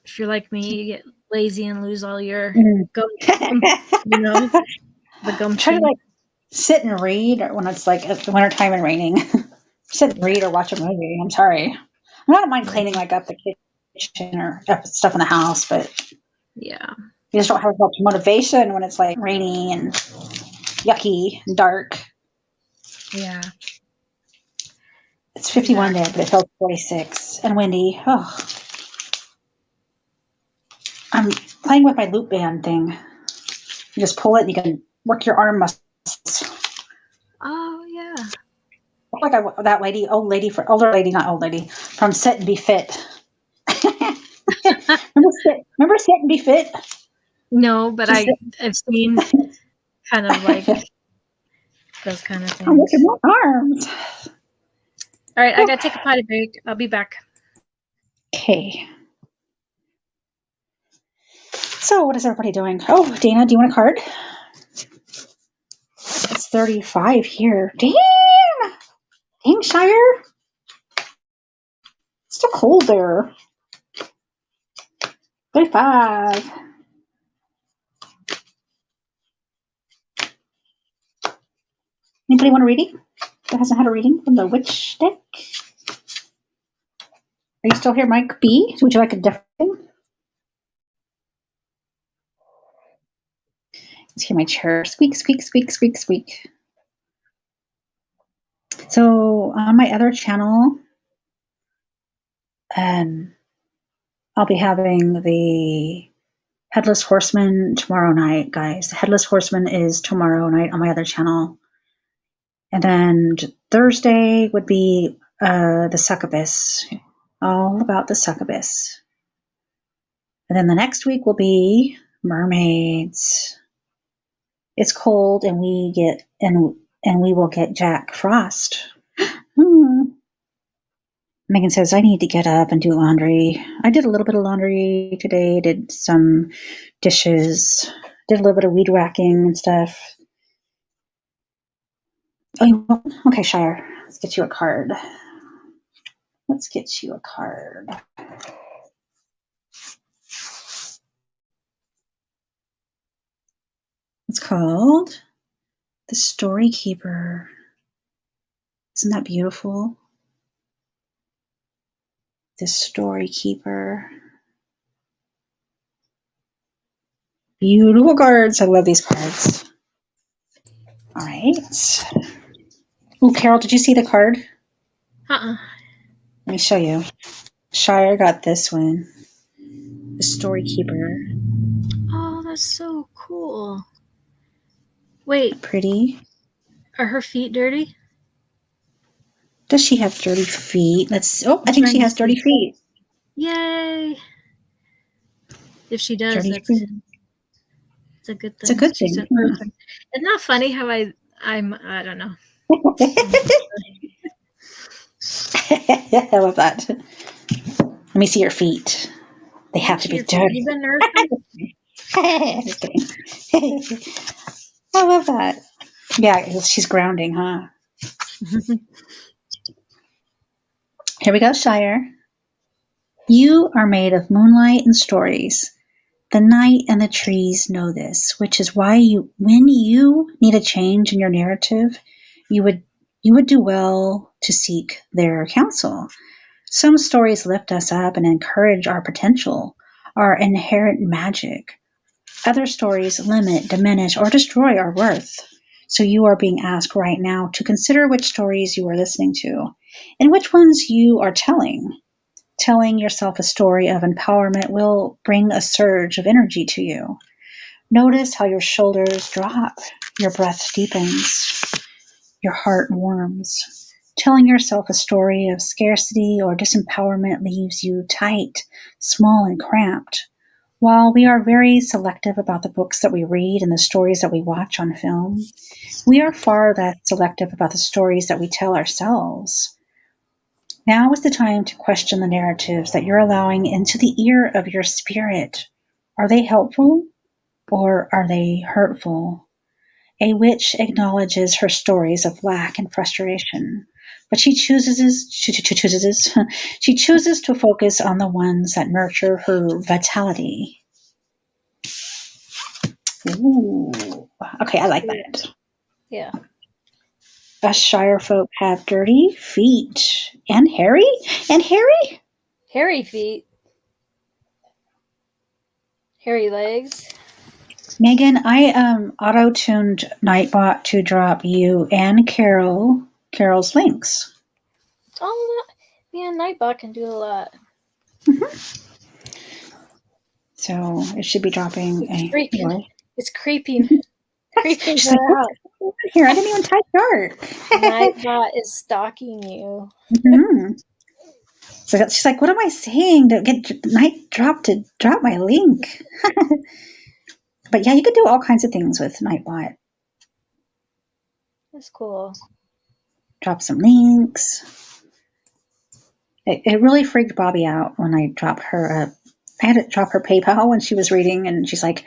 if you're like me, you get lazy and lose all your gum, the gum.
Try to sit and read when it's like the wintertime and raining. Sit and read or watch a movie. I'm sorry. I don't mind cleaning up the kitchen or stuff in the house, but
yeah,
you just don't have much motivation when it's like rainy and yucky and dark.
Yeah.
It's 51 there, but it felt 46 and windy. Oh. I'm playing with my loop band thing. You just pull it and you can work your arm muscles.
Oh, yeah.
Like older lady, not old lady, from Sit and Be Fit. Remember Sit and Be Fit?
No, but I've seen kind of like those kind of things.
I'm looking at my arms.
All right, I gotta take a potty break. I'll be back.
Okay. So, what is everybody doing? Oh, Dana, do you want a card? It's 35 here. Damn! Dang, Shire. It's still cold there. 35. Anybody want a reading that hasn't had a reading from the witch deck? Are you still here, Mike B? Would you like a different thing? Let's hear my chair squeak, squeak, squeak, squeak, squeak. So on my other channel, I'll be having the Headless Horseman tomorrow night, guys. The Headless Horseman is tomorrow night on my other channel. And then Thursday would be the succubus. All about the succubus. And then the next week will be mermaids. It's cold, and we will get Jack Frost. Megan says, I need to get up and do laundry. I did a little bit of laundry today, did some dishes, did a little bit of weed whacking and stuff. Oh, okay, Shire, let's get you a card. It's called The Story Keeper. Isn't that beautiful? The Story Keeper. Beautiful cards. I love these cards. All right. Oh, Carol, did you see the card?
Uh-uh.
Let me show you. Shire got this one. The Story Keeper.
Oh, that's so cool. Wait.
Pretty.
Are her feet dirty?
Does she have dirty feet? I think she has dirty feet.
Yay! If she does,
Dirty
that's
feet.
it's a good thing.
It's a good
She's
thing.
an urchin. Isn't that funny how I don't know.
I love that. Let me see your feet. They have to be dirty.
You been nursing?
Just kidding. I love that. Yeah, she's grounding, huh? Here we go, Shire. You are made of moonlight and stories. The night and the trees know this, which is why when you need a change in your narrative, you would do well to seek their counsel. Some stories lift us up and encourage our potential, our inherent magic. Other stories limit, diminish, or destroy our worth. So you are being asked right now to consider which stories you are listening to and which ones you are telling. Telling yourself a story of empowerment will bring a surge of energy to you. Notice how your shoulders drop, your breath deepens, your heart warms. Telling yourself a story of scarcity or disempowerment leaves you tight, small, and cramped. While we are very selective about the books that we read and the stories that we watch on film, we are far less selective about the stories that we tell ourselves. Now is the time to question the narratives that you're allowing into the ear of your spirit. Are they helpful or are they hurtful? A witch acknowledges her stories of lack and frustration, but she chooses she chooses to focus on the ones that nurture her vitality. Ooh. Okay, I like that.
Yeah.
Us Shire folk have dirty feet and hairy
Hairy feet. Hairy legs.
Megan, I auto-tuned Nightbot to drop you and Carol's links.
Oh, yeah, Nightbot can do a lot.
So it should be dropping
It's creeping. Creeping
She's like,
her out.
Here, I didn't even type dark.
Nightbot is stalking you.
Mm-hmm. So she's like, what am I saying to get Night Drop to drop my link? But yeah, you could do all kinds of things with Nightbot.
That's cool.
Drop some links. It really freaked Bobby out when I dropped her. I had to drop her PayPal when she was reading, and she's like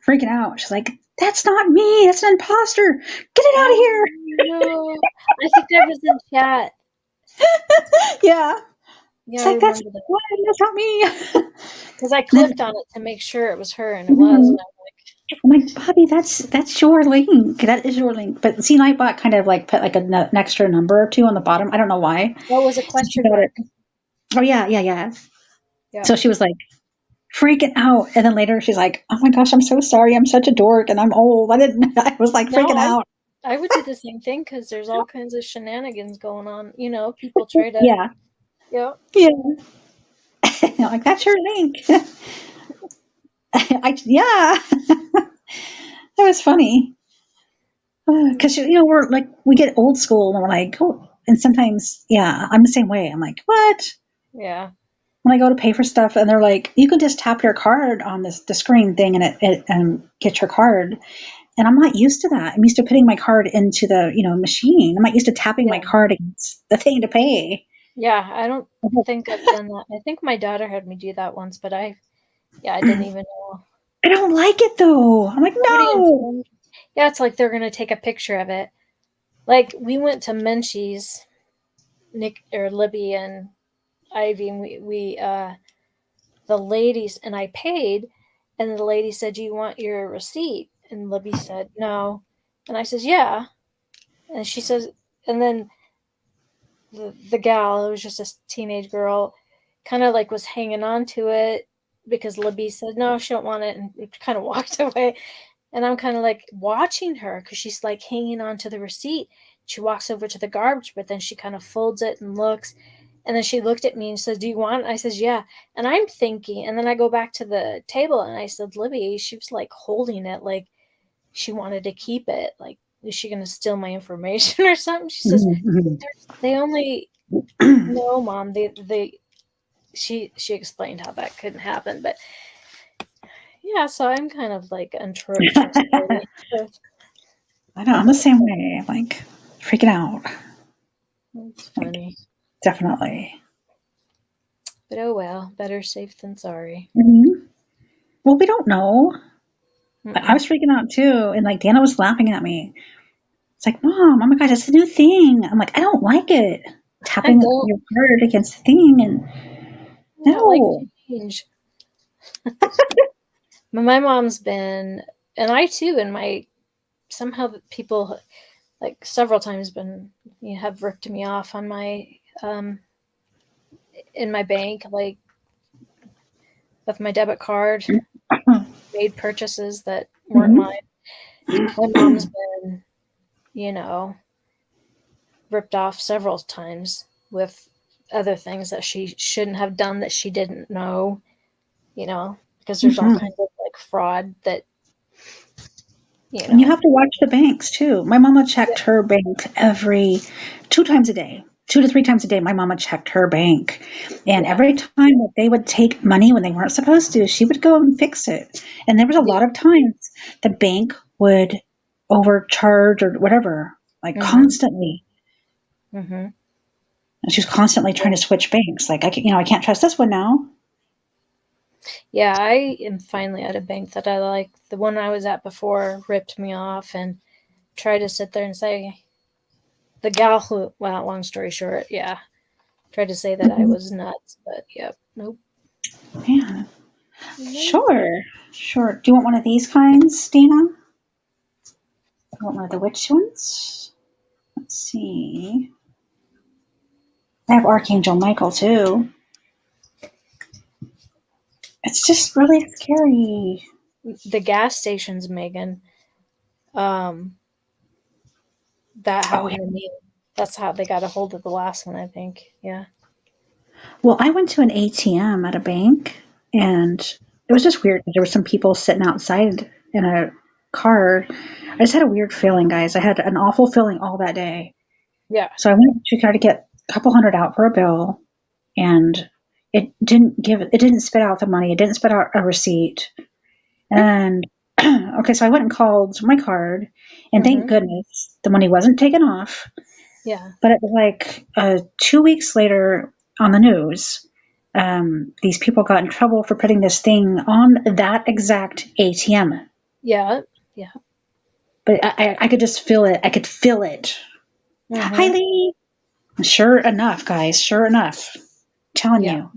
freaking out. She's like, "That's not me. That's an imposter. Get it out of here!"
No, I think I was in chat.
Yeah.
Yeah,
it's like that's not me.
Because I clicked on it to make sure it was her, and it was. And
I'm like, Bobby, that's your link. That is your link. But see, Nightbot kind of like put like an extra number or two on the bottom. I don't know why.
What was a question mark?
Oh yeah. So she was like freaking out, and then later she's like, "Oh my gosh, I'm so sorry. I'm such a dork, and I'm old. I was like freaking out."
I would do the same thing because there's all kinds of shenanigans going on. You know, people try to.
Yeah.
Yeah.
Like that's your link. Yeah. That was funny. Because we're like we get old school and we're like, oh, and sometimes I'm the same way. I'm like, what?
Yeah.
When I go to pay for stuff and they're like, you can just tap your card on the screen thing and it get your card. And I'm not used to that. I'm used to putting my card into the machine. I'm not used to tapping my card against the thing to pay.
Yeah, I don't think I've done that. I think my daughter had me do that once, but I didn't even know.
I don't like it though. I'm like, no.
Yeah, it's like they're gonna take a picture of it. Like we went to Menchie's, Nick or Libby and Ivy, and we the ladies and I paid, and the lady said, "Do you want your receipt?" And Libby said, "No," and I says, "Yeah," and she says, and then the gal, who was just a teenage girl, kind of like was hanging on to it because Libby said no, she don't want it, and kind of walked away. And I'm kind of like watching her because she's like hanging on to the receipt. she walks over to the garbage, but then she kind of folds it and looks. And then she looked at me and says, "Do you want it?" I says, "Yeah." And I'm thinking, and then I go back to the table and I said, "Libby," she was like holding it like she wanted to keep it. Like, is she going to steal my information or something? She says, "They only, no, Mom, she explained how that couldn't happen." But yeah, so I'm kind of like untrustworthy.
I know, I'm the same way. I'm like freaking out.
It's funny.
Like, definitely.
But oh well, better safe than sorry.
Mm-hmm. Well, we don't know. I was freaking out too. And like Dana was laughing at me. It's like, Mom, oh my gosh, it's a new thing. I'm like, I don't like it. Tapping your card against the thing. And no.
Like change. My mom's been, and I too, and somehow people like several times have ripped me off on my, in my bank, like with my debit card, made purchases that weren't mine. My mom's been, ripped off several times with other things that she shouldn't have done that she didn't know, because there's all kinds of like fraud that,
And you have to watch the banks too. My mama checked her bank every 2 times a day. 2 to 3 times a day, my mama checked her bank. And every time that they would take money when they weren't supposed to, she would go and fix it. And there was a lot of times the bank would overcharge or whatever, like constantly. And she was constantly trying to switch banks. Like, I can't trust this one now.
Yeah, I am finally at a bank that I like. The one I was at before ripped me off and tried to sit there and say, the gal who, well, long story short, tried to say that I was nuts, but nope.
Man. Sure. Do you want one of these kinds, Dana? You want one of the witch ones? Let's see. I have Archangel Michael too. It's just really scary.
The gas stations, Megan. That happened to me. That's how they got a hold of the last one, I think. Yeah.
Well, I went to an ATM at a bank, and it was just weird. There were some people sitting outside in a car. I just had a weird feeling, guys. I had an awful feeling all that day.
Yeah.
So I went to try to get a couple $100 out for a bill, and it didn't spit out the money. It didn't spit out a receipt. And okay, so I went and called my card, and thank goodness the money wasn't taken off.
Yeah.
But it was like 2 weeks later on the news, these people got in trouble for putting this thing on that exact ATM.
Yeah.
But I could just feel it. I could feel it. Hi, Lee. Sure enough, guys. Sure enough. I'm telling you.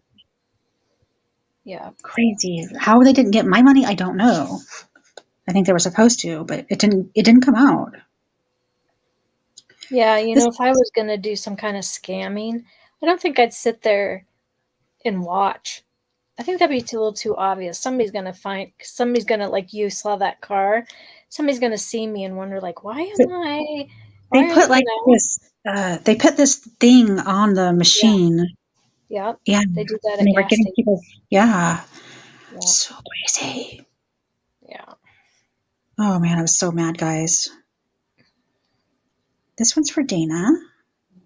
Yeah.
Crazy. How they didn't get my money, I don't know. I think they were supposed to, but it didn't come out.
Yeah, if I was going to do some kind of scamming, I don't think I'd sit there and watch. I think that'd be a little too obvious. Somebody's going to, like you saw that car, somebody's going to see me and wonder, like, why am I?
They put like this, they put this thing on the machine.
Yeah.
Yeah.
They do that
and
at
they were
gas
getting
stations.
people. Yeah. So crazy.
Yeah.
Oh man, I was so mad, guys. This one's for Dana.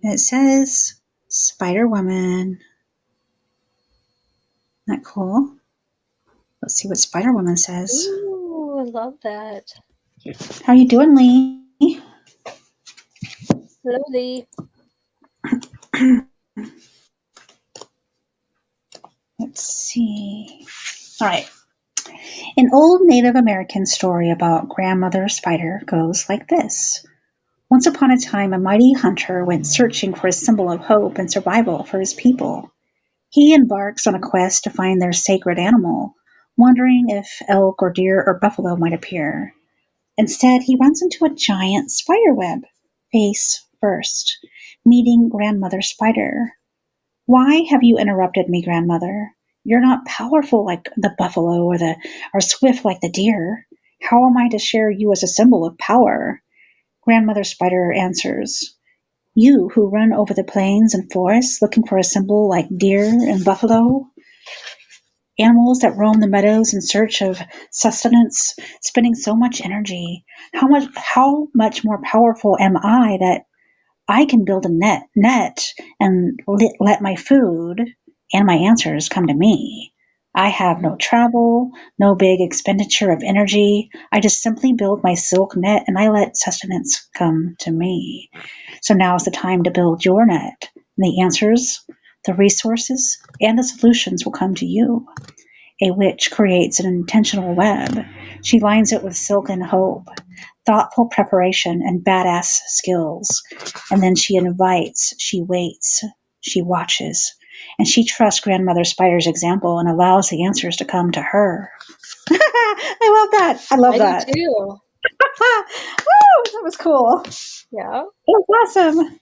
And it says Spider Woman. Isn't that cool? Let's see what Spider Woman says.
Ooh, I love that.
How you doing, Lee?
Hello, Lee.
Let's see. All right. An old Native American story about Grandmother Spider goes like this. Once upon a time, a mighty hunter went searching for a symbol of hope and survival for his people. He embarks on a quest to find their sacred animal, wondering if elk or deer or buffalo might appear. Instead, he runs into a giant spider web, face first, meeting Grandmother Spider. Why have you interrupted me, Grandmother? You're not powerful like the buffalo or swift like the deer. How am I to share you as a symbol of power? Grandmother Spider answers, "You who run over the plains and forests looking for a symbol like deer and buffalo, animals that roam the meadows in search of sustenance, spending so much energy. How much more powerful am I that I can build a net and let my food and my answers come to me. I have no travel, no big expenditure of energy. I just simply build my silk net and I let sustenance come to me. So now is the time to build your net. And the answers, the resources, and the solutions will come to you. A witch creates an intentional web. She lines it with silk and hope, thoughtful preparation, and badass skills. And then she invites, she waits, she watches, and she trusts Grandmother Spider's example and allows the answers to come to her." I love that. I love that.
I do too.
Woo, that was cool.
Yeah.
That was awesome.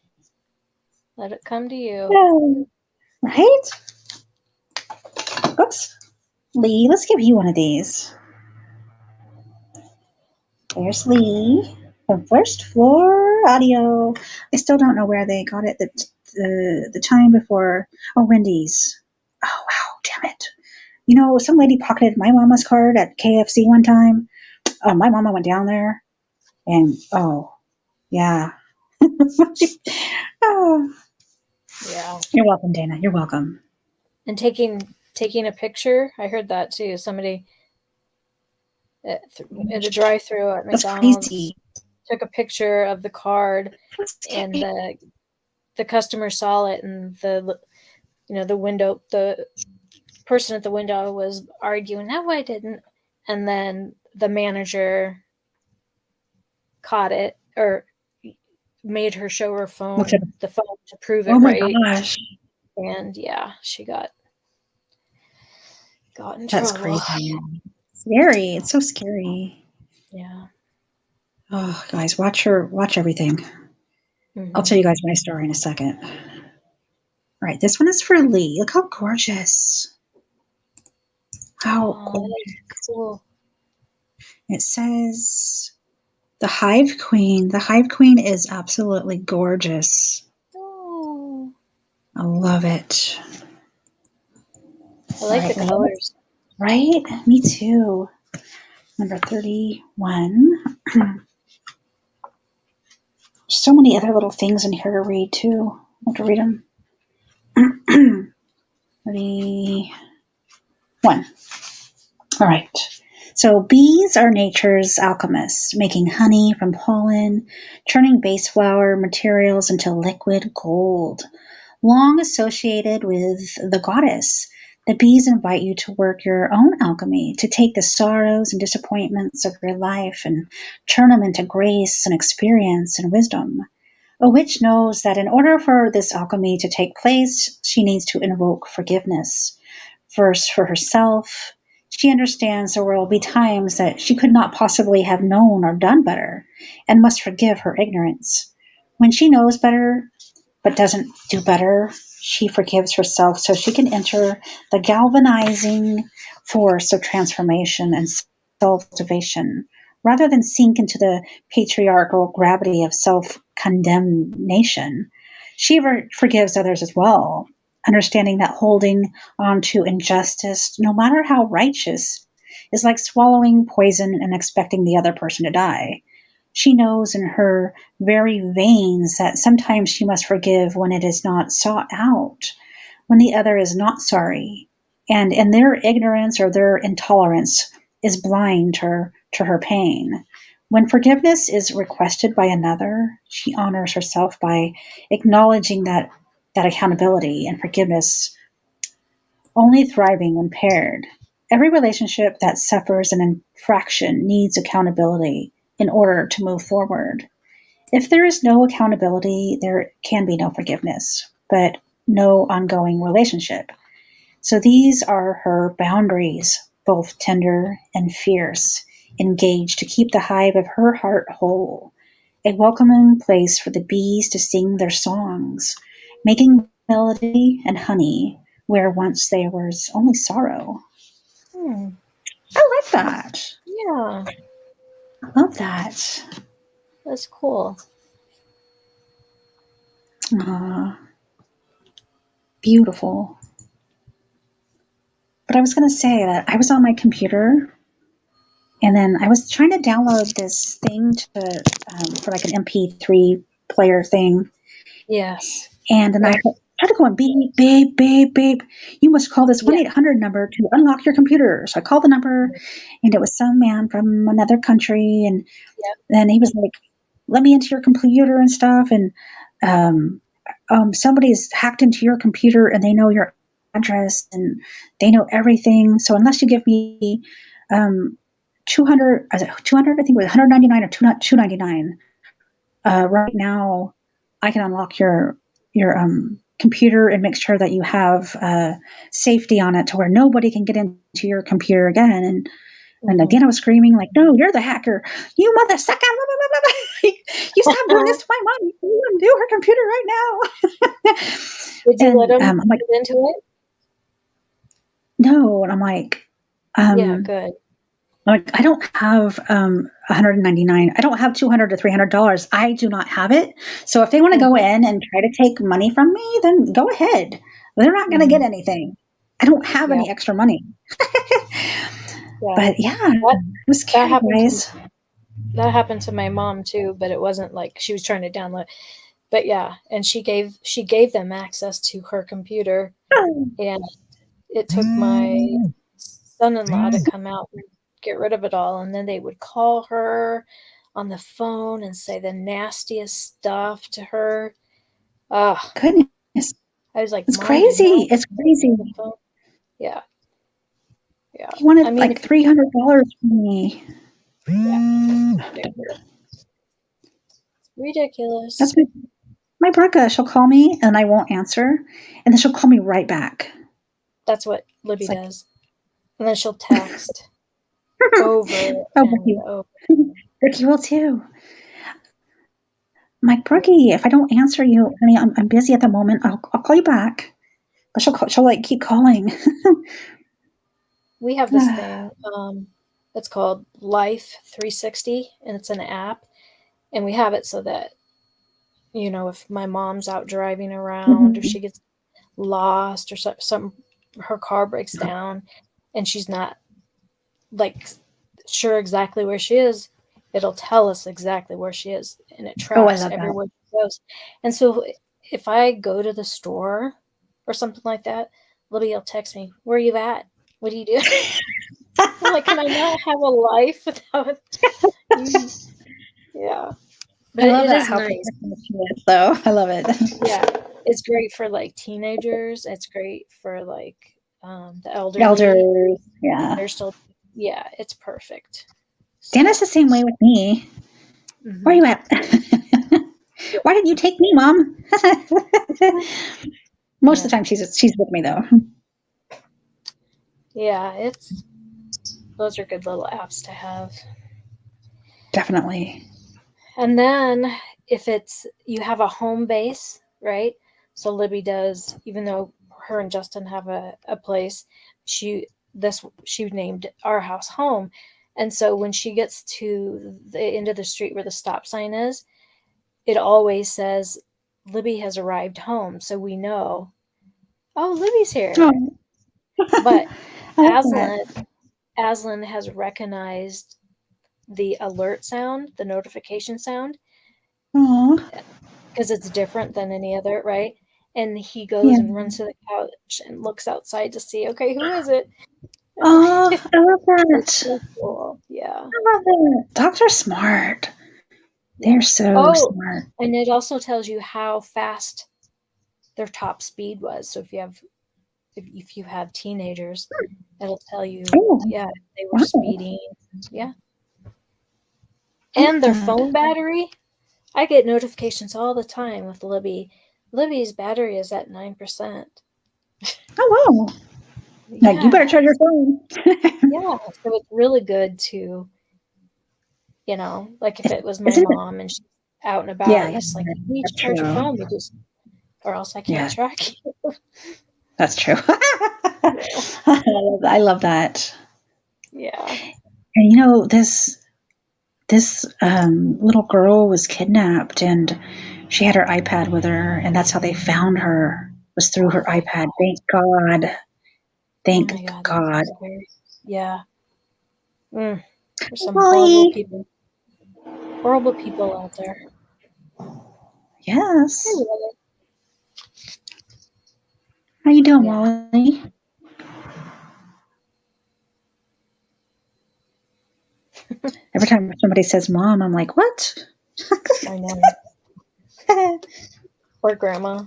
Let it come to you.
Yeah. Right? Oops. Lee, let's give you one of these. There's Lee from First Floor Audio. I still don't know where they got it the time before. Oh, Wendy's. Oh, wow, damn it. You know, some lady pocketed my mama's card at KFC one time. Oh, my mama went down there and, oh, yeah. Oh.
Yeah.
You're welcome, Dana. You're welcome.
And taking a picture, I heard that too. Somebody at the drive-through at McDonald's took a picture of the card, and the customer saw it, and the person at the window was arguing, "No, I didn't," and then the manager caught it or made her show her phone, the phone to prove it.
Oh my
right.
Gosh!
And yeah, she got in
That's
trouble.
Crazy. Scary. It's so scary.
Yeah.
Oh, guys, watch everything. Mm-hmm. I'll tell you guys my story in a second. All right, this one is for Lee. Look how gorgeous. How gorgeous.
Cool.
It says the Hive Queen. The Hive Queen is absolutely gorgeous.
Oh.
I love it.
I like the colors.
Right? Me too. Number 31. So many other little things in here to read too. I have to read them. 31. All right. So bees are nature's alchemists, making honey from pollen, turning base flower materials into liquid gold. Long associated with the goddess, the bees invite you to work your own alchemy, to take the sorrows and disappointments of your life and turn them into grace and experience and wisdom. A witch knows that in order for this alchemy to take place, she needs to invoke forgiveness. First for herself. She understands there will be times that she could not possibly have known or done better, and must forgive her ignorance. When she knows better, but doesn't do better, she forgives herself so she can enter the galvanizing force of transformation and self-cultivation, rather than sink into the patriarchal gravity of self-condemnation. She forgives others as well, understanding that holding on to injustice, no matter how righteous, is like swallowing poison and expecting the other person to die. She knows in her very veins that sometimes she must forgive when it is not sought out, when the other is not sorry, and in their ignorance or their intolerance is blind to her pain. When forgiveness is requested by another, she honors herself by acknowledging that accountability and forgiveness only thriving when paired. Every relationship that suffers an infraction needs accountability in order to move forward. If there is no accountability, there can be no forgiveness, but no ongoing relationship. So these are her boundaries, both tender and fierce, engaged to keep the hive of her heart whole, a welcoming place for the bees to sing their songs, making melody and honey where once there was only sorrow. I like that.
Yeah.
I love that.
That's cool.
Beautiful. But I was going to say that I was on my computer, and then I was trying to download this thing for like an MP3 player thing.
Yes.
And then I tried to go on beep, beep, beep, beep. You must call this 1-800 number to unlock your computer. So I called the number, and it was some man from another country. And then he was like, let me into your computer and stuff. And somebody's hacked into your computer, and they know your address, and they know everything. So unless you give me 200, I think it was 199 or 299 right now, I can unlock your computer and make sure that you have safety on it to where nobody can get into your computer again. And again, I was screaming like, "No, you're the hacker! You mother sucker! You stop doing this to my mom! You undo her computer right now!"
Did you let him get into it?
No, and I'm like,
yeah, good.
Like, I don't have 199. I don't have $200 to $300. I do not have it. So if they want to go in and try to take money from me, then go ahead. They're not going to get anything. I don't have any extra money. But it was scary, guys.
That happened to my mom too, but it wasn't like she was trying to download. But and she gave them access to her computer, and it took my son-in-law to come out and get rid of it all, and then they would call her on the phone and say the nastiest stuff to her.
Goodness.
I was like,
it's crazy. It's crazy.
Yeah.
He wanted like $300 from me.
Ridiculous.
That's my Brecca. She'll call me and I won't answer, and then she'll call me right back.
That's what Libby does. And then she'll text over and over.
Ricky will too. Mike Brookie, if I don't answer you, I mean, I'm busy at the moment. I'll call you back. But she'll like keep calling.
We have this thing. It's called Life 360, and it's an app. And we have it so that, if my mom's out driving around, or she gets lost, or something, her car breaks down, and she's not like sure exactly where she is, it'll tell us exactly where she is, and it tracks everywhere she goes. And so if I go to the store or something like that, Libby will text me, "Where are you at? What do you do?" I'm like, can I not have a life without you? Yeah. But it is nice.
Though I love it.
Yeah. It's great for like teenagers. It's great for like the elderly.
Elders, yeah.
They're still, it's perfect.
Dana's the same way with me. Mm-hmm. Where are you at? Why didn't you take me, Mom? Most of the time she's with me though.
Yeah, those are good little apps to have.
Definitely.
And then if you have a home base, right? So Libby does, even though her and Justin have a place, she named our house home. And so when she gets to the end of the street where the stop sign is, it always says, Libby has arrived home. So we know, oh, Libby's here. Oh. But Aslan has recognized the alert sound, the notification sound, because it's different than any other, right? And he goes and runs to the couch and looks outside to see, okay, who is it?
Oh, I love that.
So cool. Yeah. I
love it. Dogs are smart. They're so smart.
And it also tells you how fast their top speed was. So if you have teenagers, it'll tell you, they were speeding. Yeah. And their phone battery. I get notifications all the time with Libby. Libby's battery is at 9%.
Oh, wow. Like, you better charge your phone.
Yeah. So it's really good to, like if it was my mom and she's out and about, it's like, you need to charge your phone or else I can't track you.
That's true. I love that.
Yeah.
And this this little girl was kidnapped, and she had her iPad with her, and that's how they found her, was through her iPad. Thank God. Thank
Oh my God.
God.
That's scary. Yeah. There's some
Molly.
horrible people out there.
Yes. How you doing, Molly? Every time somebody says mom, I'm like, what?
I know. Or grandma.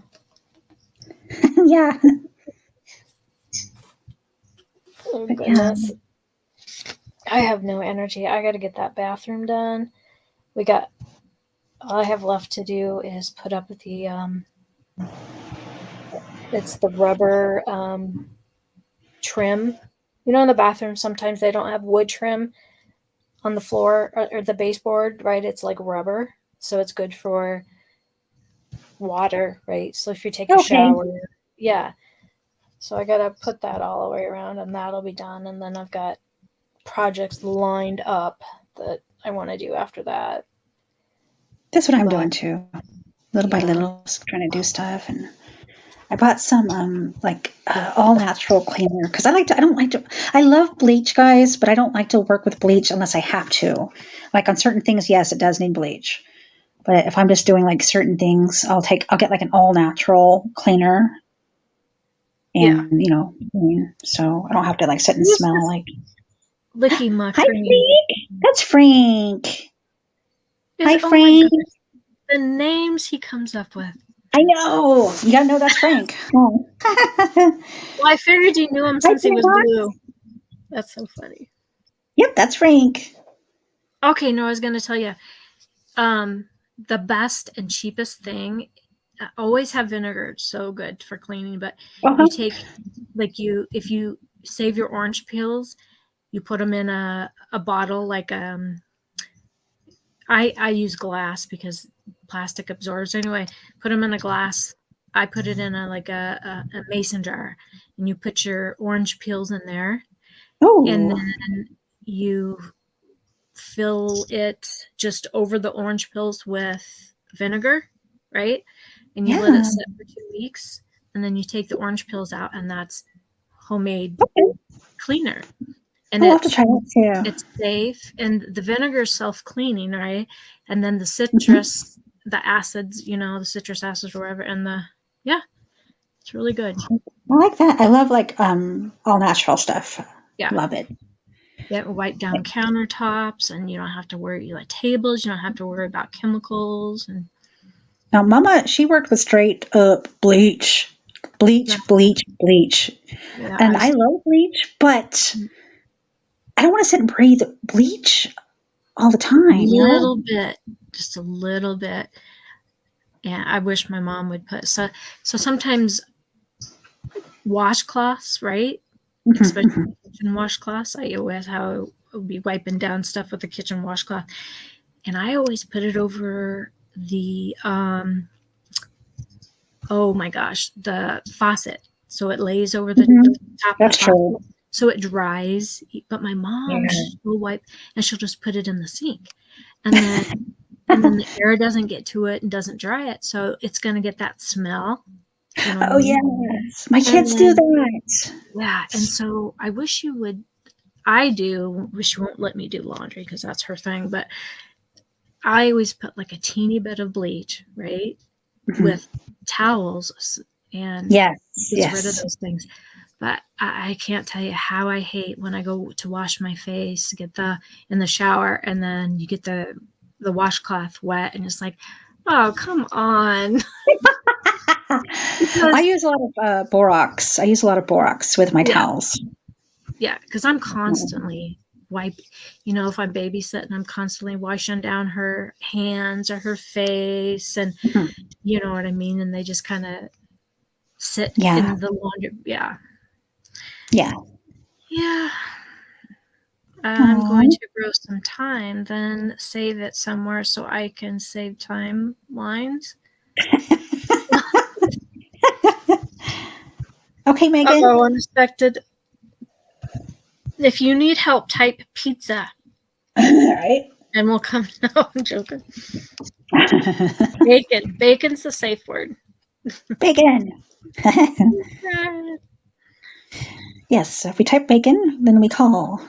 Yeah.
Oh, goodness. Yeah. I have no energy. I got to get that bathroom done. All I have left to do is put up the, it's the rubber trim. You know, in the bathroom, sometimes they don't have wood trim on the floor or the baseboard, right? It's like rubber. So it's good for water, right? So if you take a shower, yeah. So I got to put that all the way around, and that'll be done. And then I've got projects lined up that I want to do after that.
That's what I'm doing too. Little by little, trying to do stuff. And I bought some all natural cleaner because I love bleach, guys, but I don't like to work with bleach unless I have to. Like on certain things, yes, it does need bleach. But if I'm just doing like certain things, I'll get like an all natural cleaner. And so I don't have to like sit and smell like
Licky Muck.
Hi, Frank. That's Frank. Hi,
oh
Frank.
The names he comes up with.
I know. You gotta know that's Frank.
Well, I figured you knew him since he was blue. That's so funny.
Yep, that's Frank.
Okay, no, I was going to tell you. The best and cheapest thing, always have vinegar. It's so good for cleaning. But you take, if you save your orange peels, you put them in a bottle like I use glass because plastic absorbs. Anyway, put them in a glass. I put it in a mason jar, and you put your orange peels in there.
Oh.
And then you fill it just over the orange peels with vinegar, right? And you let it sit for 2 weeks, and then you take the orange peels out, and that's homemade cleaner. And
I'll have to try that too.
It's safe, and the vinegar is self-cleaning, right? And then the citrus, the acids, the citrus acids or whatever, and it's really good.
I like that. I love all natural stuff.
Yeah,
love it.
Yeah, wipe down countertops, and you don't have to worry tables. You don't have to worry about chemicals. And
now, Mama, she worked with straight up bleach. Yeah. And I love bleach, but I don't want to sit and breathe bleach all the time.
Just a little bit. Yeah, I wish my mom would put so sometimes washcloths, right? Especially kitchen washcloths. I always would be wiping down stuff with the kitchen washcloth, and I always put it over the oh my gosh, the faucet, so it lays over the top of the faucet, so it dries. But my mom, she'll wipe, and she'll just put it in the sink, and then the air doesn't get to it and doesn't dry it, so it's going to get that smell.
Oh yes, my kids do that.
Yeah, and so I wish you would. I do. Wish you won't let me do laundry because that's her thing. But I always put like a teeny bit of bleach, right, with towels, and gets rid of those things. But I can't tell you how I hate when I go to wash my face, in the shower, and then you get the washcloth wet, and it's like, oh, come on.
I use a lot of borax. I use a lot of borax with my towels.
Yeah, because I'm constantly wiping. If I'm babysitting, I'm constantly washing down her hands or her face, and you know what I mean. And they just kind of sit in the laundry. Yeah. I'm going to grow some thyme, then save it somewhere so I can save timelines.
Okay, Megan.
Oh, unexpected. If you need help, type pizza.
All right.
And we'll come. No, I'm joking. Bacon. Bacon's the safe word.
Bacon. Yes, if we type bacon, then we call.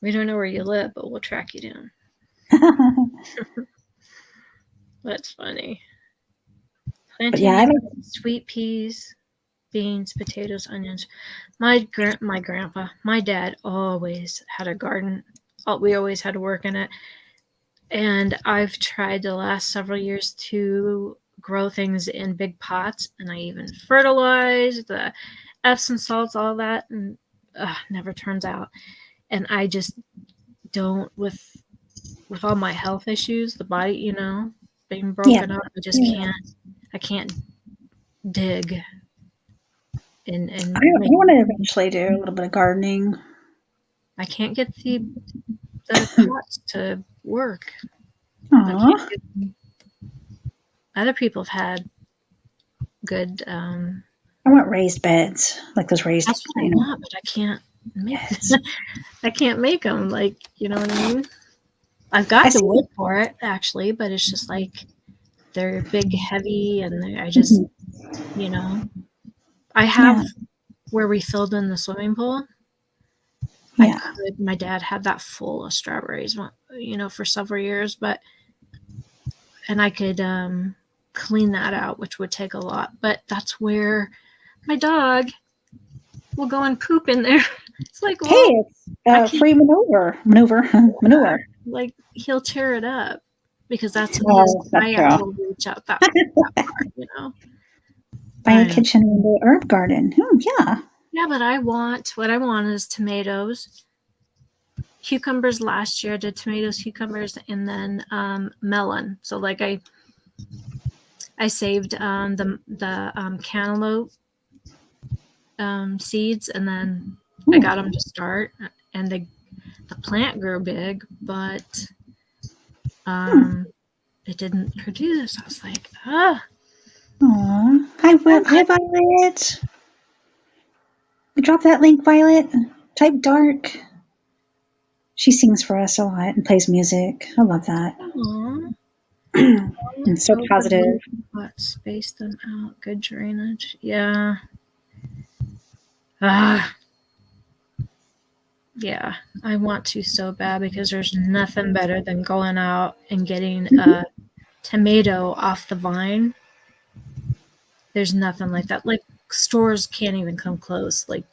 We don't know where you live, but we'll track you down. That's funny. Planting,
yeah,
sweet peas, beans, potatoes, onions. My grandpa, my dad always had a garden. We always had to work in it. And I've tried the last several years to grow things in big pots, and I even fertilize the Epsom salts, all that, and never turns out. And I just don't, with all my health issues, the body, being broken up, I just can't dig. And
I want to eventually do a little bit of gardening.
I can't get the pots to work. Other people have had good.
I want raised beds, like those raised.
That's what I want, but I can't make. I can't make them. Like, you know what I mean? I've got the wood for it actually, but it's just like they're big, heavy, and I just, I have where we filled in the swimming pool. Yeah. My dad had that full of strawberries, for several years, and I could clean that out, which would take a lot. But that's where my dog will go and poop in there. It's like, well,
hey, it's free manure.
Like he'll tear it up because that's his eye will reach out that part,
Buy a kitchen window herb garden. Yeah.
Yeah, but what I want is tomatoes, cucumbers. Last year I did tomatoes, cucumbers, and then melon. So like I saved the cantaloupe seeds, and then I got them to start, and the plant grew big, but it didn't produce. I was like,
Aw. Hi, Violet. Drop that link, Violet. Type dark. She sings for us a lot and plays music. I love that. And so positive.
Space them out. Good drainage. Yeah. Yeah, I want to so bad because there's nothing better than going out and getting a tomato off the vine. There's nothing like that. Like stores can't even come close. Like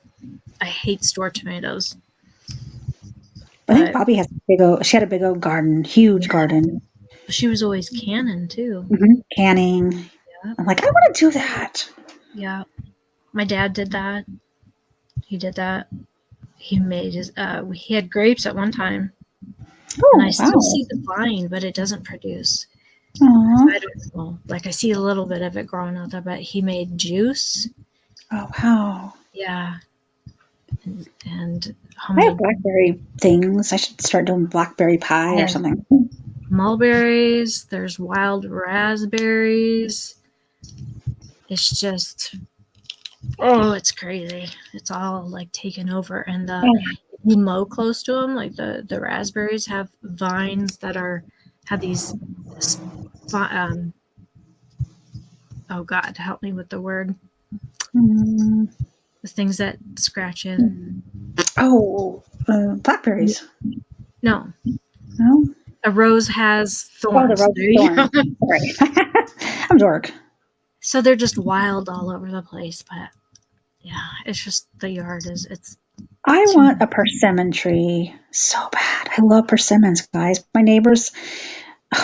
I hate store tomatoes.
I think Bobby has she had a big old garden, huge garden.
She was always canning too.
Canning. Yeah. I'm like, I want to do that.
Yeah. My dad did that. He did that. He made his, he had grapes at one time. Oh, and I still see the vine, but it doesn't produce. I don't know. Like I see a little bit of it growing out there, but he made juice.
Oh, wow.
Yeah. And
I have blackberry things. I should start doing blackberry pie or something.
Mulberries. There's wild raspberries. It's just, it's crazy. It's all like taken over. And you mow close to them, like the raspberries have vines that have these, oh God, help me with the word. The things that scratch in.
Oh, blackberries.
No.
No?
A rose has thorns.
Oh, the rose thorns. Right. I'm dork.
So they're just wild all over the place, but yeah, it's just the yard
I want a persimmon tree so bad. I love persimmons, guys. My neighbors,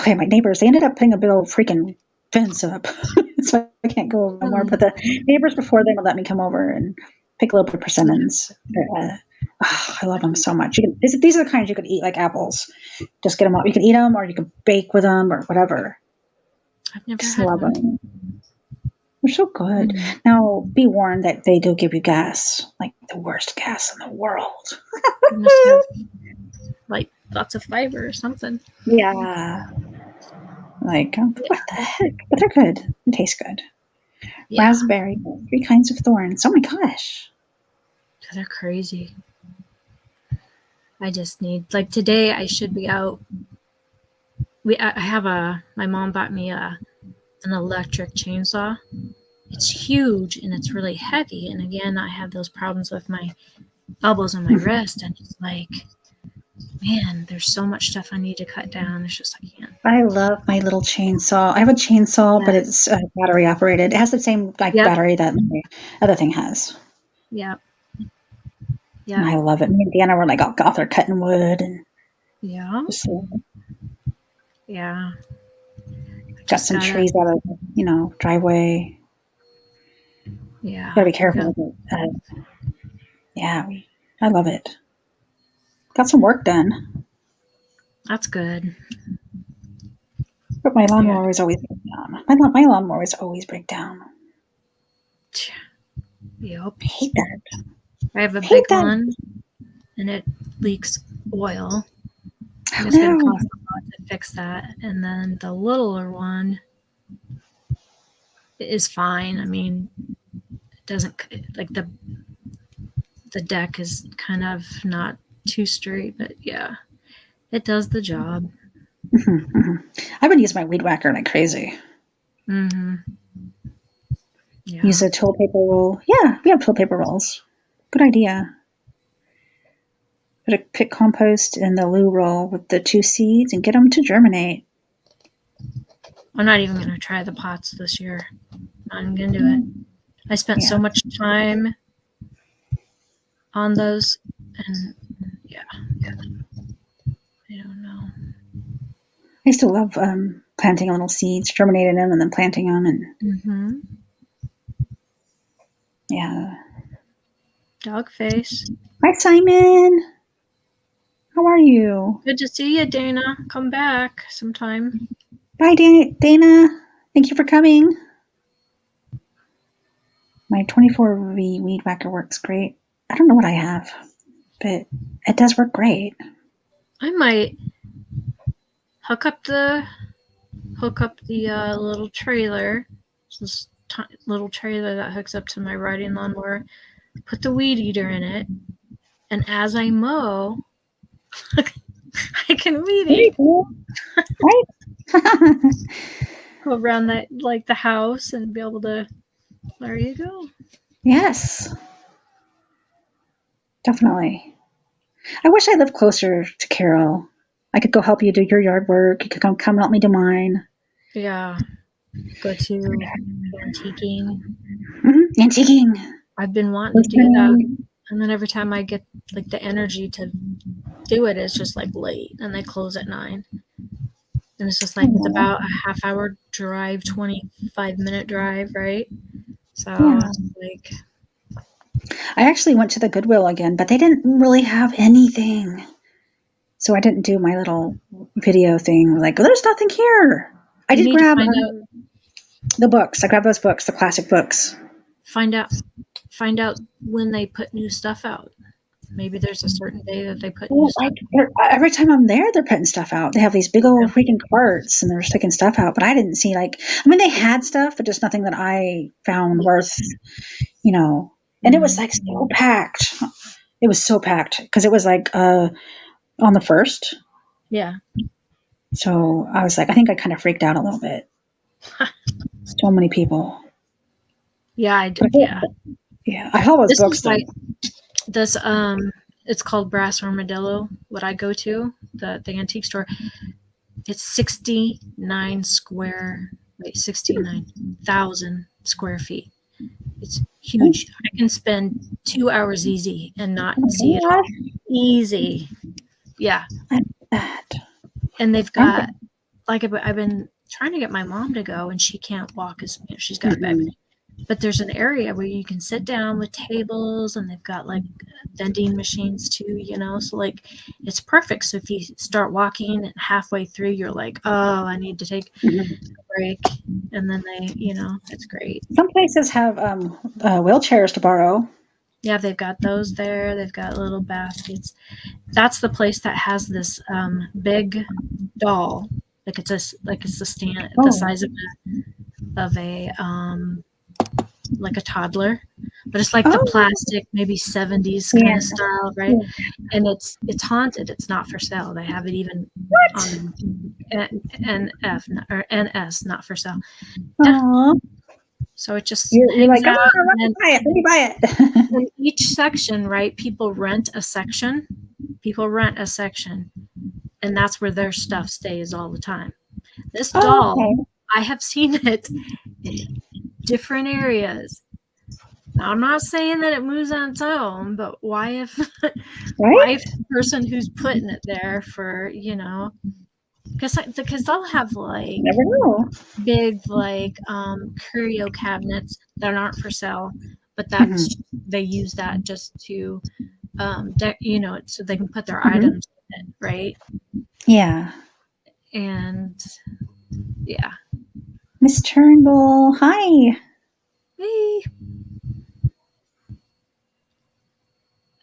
they ended up putting a big old freaking fence up. So I can't go over more. But the neighbors before them would let me come over and pick a little bit of persimmons. I love them so much. These are the kinds you could eat like apples. Just get them out. You can eat them, or you can bake with them, or whatever.
I've never had them.
They're so good. Now, be warned that they do give you gas, like the worst gas in the world.
Like lots of fiber or something.
Yeah. Like, what the heck? But they're good. They taste good. Yeah. Raspberry, 3 kinds of thorns. Oh my gosh.
They're crazy. I just need, like today I should be out my mom bought me an electric chainsaw. It's huge and it's really heavy. And again, I have those problems with my elbows and my wrist. And it's like, man, there's so much stuff I need to cut down. It's just, I can't.
I love my little chainsaw. I have a chainsaw, but it's battery operated. It has the same battery that my other thing has.
Yeah.
Yeah. And I love it. Me and Deanna were like out there cutting wood and got some trees out of driveway.
Yeah.
Gotta be careful with it. I love it. Got some work done.
That's good.
But my lawnmowers always break down. My lawnmowers always break down.
Yep.
I hate that.
I have a big one, and it leaks oil. It's going to cost a lot to fix that. And then the littler one is fine. I mean, it doesn't, like, the deck is kind of not too straight, but yeah, it does the job.
Mm-hmm, mm-hmm. I've been using my weed whacker like crazy.
Mm-hmm. Yeah.
Use a toilet paper roll. Yeah, we have toilet paper rolls. Good idea. Put a pit compost in the loo roll with the 2 seeds and get them to germinate.
I'm not even going to try the pots this year. I'm going to do it. I spent so much time on those, and I don't know.
I used to love planting little seeds, germinating them, and then planting them, and
Dog face.
Hi, Simon. How are you?
Good to see you, Dana. Come back sometime.
Bye, Dana. Thank you for coming. My 24V weed whacker works great. I don't know what I have, but it does work great.
I might hook up the little trailer. This little trailer that hooks up to my riding lawnmower. Put the weed eater in it, and as I mow, I can weed eat.
Right?
Go around the house and be able to. There you go.
Yes, definitely. I wish I lived closer to Carol. I could go help you do your yard work. You could come help me do mine.
Yeah. Go to antiquing.
Mm-hmm. Antiquing.
I've been wanting to do that, and then every time I get the energy to do it, it's just late, and they close at 9, and it's just it's about a half-hour drive, 25-minute drive, right? So
I actually went to the Goodwill again, but they didn't really have anything, so I didn't do my little video thing. There's nothing here. I did grab the books. I grabbed those books, the classic books.
Find out when they put new stuff out. Maybe there's a certain day that they put new stuff out.
Every time I'm there, they're putting stuff out. They have these big old freaking carts, and they're sticking stuff out. But I didn't see they had stuff, but just nothing that I found worth, And it was so packed. It was so packed because it was on the 1st.
Yeah.
So I was I think I kind of freaked out a little bit. So many people.
Yeah, I did. Yeah.
Yeah, I have those books.
This it's called Brass Armadillo. What I go to the antique store. It's 69,000 square feet. It's huge. I can spend 2 hours easy and not see it all. Easy. Yeah. And they've got I've been trying to get my mom to go, and she can't walk she's got a baby. But there's an area where you can sit down with tables, and they've got vending machines too, so it's perfect. So if you start walking and halfway through, you're oh, I need to take a break. And then it's great.
Some places have wheelchairs to borrow.
Yeah, they've got those there. They've got little baskets. That's the place that has this big doll. It's the stand, the size of a a toddler, but it's the plastic, maybe 70s kind of style, right? And it's haunted. It's not for sale. They have it even NF or NS, not for sale.
Aww.
So it just
you're like,
out,
let me buy it.
In each section, right? People rent a section, and that's where their stuff stays all the time. This doll, okay. I have seen it in different areas. Now, I'm not saying that it moves on its own, but why if the person who's putting it there for, because they'll have like big like curio cabinets that aren't for sale, but that's they use that just to so they can put their items in it, right?
Yeah.
And yeah.
Miss Turnbull, hi.
Hey.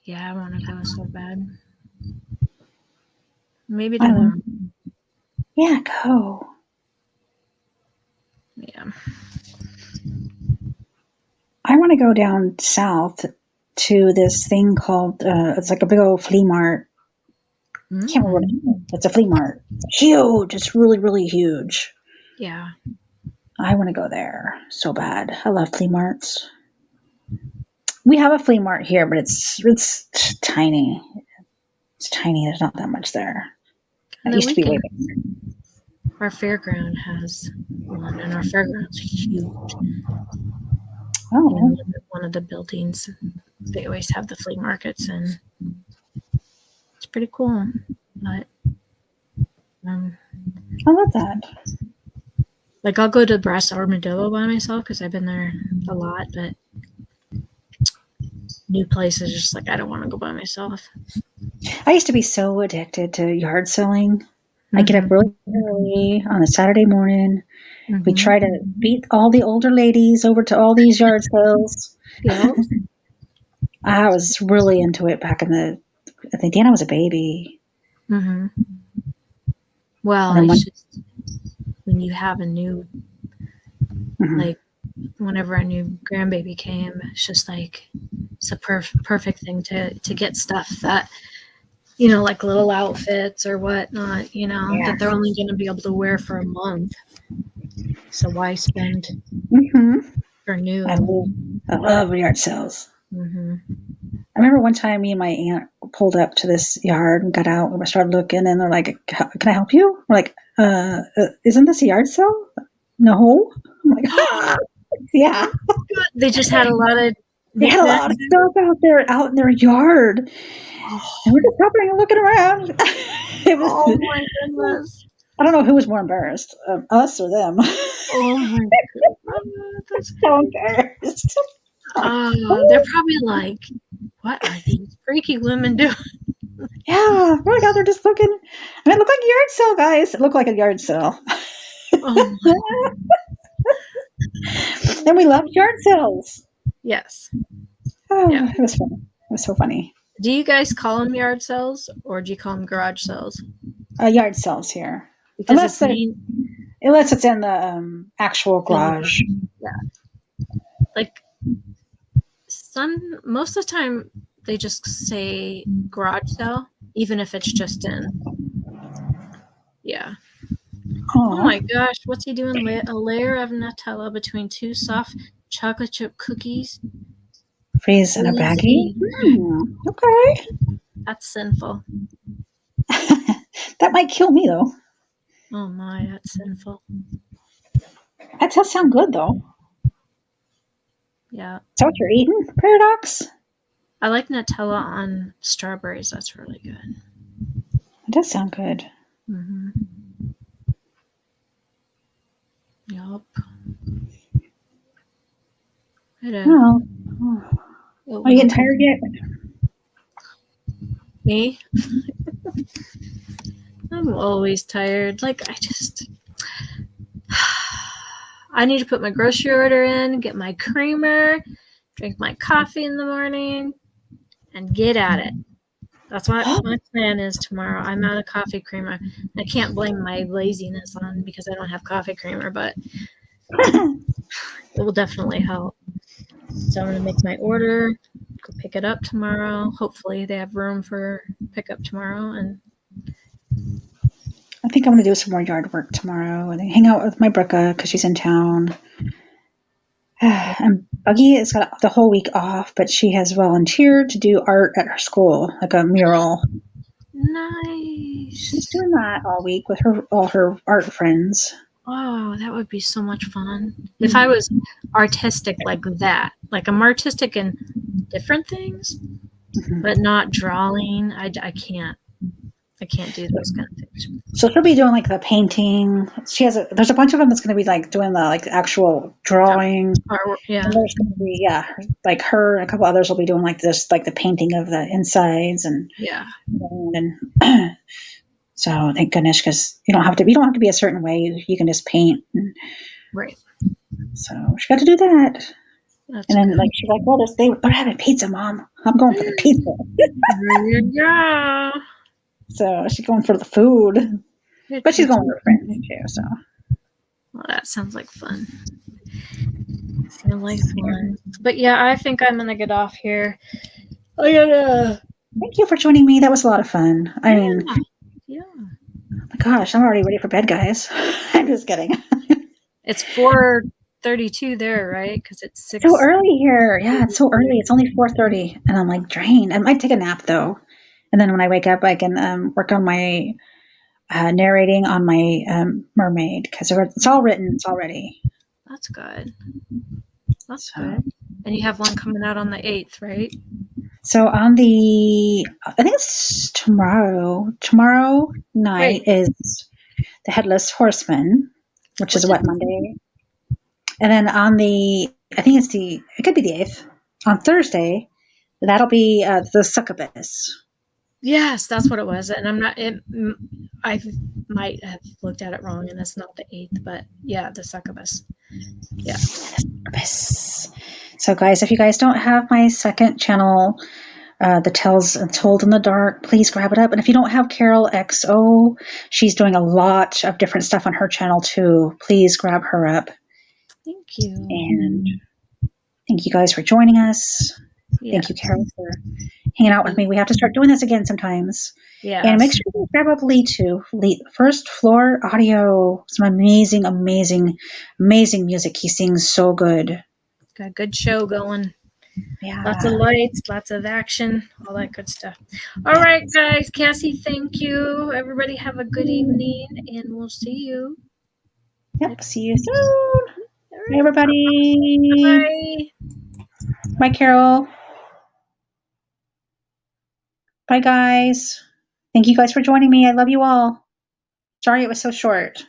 Yeah, I want to go so bad. Maybe tomorrow.
Yeah, go.
Yeah.
I want to go down south to this thing called, it's like a big old flea mart. I can't remember what it is. It's a flea mart. It's huge. It's really, really huge.
Yeah.
I want to go there so bad. I love flea marts. We have a flea mart here, but it's tiny. It's tiny. There's not that much there. It used to be way bigger.
Our fairground has one, and our fairground's huge.
Oh.
One of the buildings, they always have the flea markets, and it's pretty cool. But
I love that.
Like, I'll go to Brass Armadillo by myself because I've been there a lot, but new places, just like I don't want to go by myself.
I used to be so addicted to yard selling. I get up really early on a Saturday morning. We try to beat all the older ladies over to all these yard sales.
Yeah.
I was really into it back in I think Dana was a baby.
Mm-hmm. Well, it's just when you have a new, like, whenever a new grandbaby came, it's just like, it's a perfect thing to get stuff that, like little outfits or whatnot, that they're only going to be able to wear for a month. So why spend for new?
I love yard sales. I remember one time me and my aunt pulled up to this yard and got out and we started looking and they're like, can I help you? We're like, isn't this a yard sale? No. I'm like, yeah.
They just had a lot of
stuff out in their yard. And we're just stopping and looking around.
Oh my goodness.
I don't know who was more embarrassed, us or them.
Oh my goodness.
So embarrassed.
They're probably like, what are these freaky women doing?
Yeah. Oh my God, they're just looking. And it looked like a yard sale, guys. It looked like a yard sale.
Oh
and we love yard sales.
Yes.
Oh, yeah. It was fun. It was so funny.
Do you guys call them yard sales or do you call them garage sales?
Yard sales here. Unless it's in the actual garage.
Yeah. Like most of the time they just say garage sale, even if it's just in. Yeah. Oh my gosh, what's he doing? A layer of Nutella between two soft chocolate chip cookies.
Freeze in a baggie? Okay.
That's sinful.
That might kill me, though.
Oh my, that's sinful.
That does sound good, though.
Yeah.
Is that what you're eating, Paradox?
I like Nutella on strawberries. That's really good.
It does sound good.
Mm-hmm. Yup.
Well, are you getting tired yet?
Me? I'm always tired. Like, I need to put my grocery order in, get my creamer, drink my coffee in the morning, and get at it. That's what my plan is tomorrow. I'm out of coffee creamer. I can't blame my laziness on because I don't have coffee creamer, but it will definitely help. So I'm going to make my order, go pick it up tomorrow. Hopefully they have room for pickup tomorrow and
think I'm going to do some more yard work tomorrow and then hang out with my Brooka because she's in town. And Buggy has got the whole week off, but she has volunteered to do art at her school, like a mural.
Nice.
She's doing that all week with all her art friends.
Oh, that would be so much fun. If I was artistic like that, like I'm artistic in different things, but not drawing. I can't do those kind of things.
So she'll be doing like the painting. There's a bunch of them that's going to be like doing the like actual drawing.
Yeah.
And there's going to be like her and a couple others will be doing like this, like the painting of the insides and so thank goodness because you don't have to be a certain way. You can just paint.
Right.
So she got to do that.
That's
and then
good.
like she's like, well, they're having pizza, Mom. I'm going for the pizza.
There you go.
So she's going for the food, but she's going with her friends too. So,
well, that sounds like fun. But yeah, I think I'm gonna get off here.
Thank you for joining me. That was a lot of fun. I mean,
yeah.
Oh my gosh, I'm already ready for bed, guys. I'm just kidding.
It's 4:32 there, right? Because it's 6.
So early here. Yeah, it's so early. It's only 4:30, and I'm like drained. I might take a nap though. And then when I wake up, I can work on my narrating on my mermaid because it's all written. It's all ready.
That's good. That's good. And you have one coming out on the 8th, right?
So I think it's tomorrow. Tomorrow night is the Headless Horseman, which is what, Monday? And then I think it could be the 8th. On Thursday, that'll be the Succubus.
Yes, that's what it was. And I might have looked at it wrong, and it's not the 8th, but yeah, the Succubus. Yeah.
Succubus. So guys, if you guys don't have my second channel, the Tales Told in the Dark, please grab it up. And if you don't have Carol XO, she's doing a lot of different stuff on her channel too. Please grab her up.
Thank you.
And thank you guys for joining us. Yeah. Thank you, Carol, for hanging out with me. We have to start doing this again sometimes.
Yeah.
And make sure you grab up Lee too. First Floor Audio. Some amazing, amazing, amazing music. He sings so good.
Got a good show going.
Yeah.
Lots of lights, lots of action, all that good stuff. All right, guys. Cassie, thank you. Everybody have a good evening, and we'll see you.
Yep. See you soon. Right. Bye, everybody.
Bye.
Bye, Carol. Bye, guys. Thank you guys for joining me. I love you all. Sorry it was so short.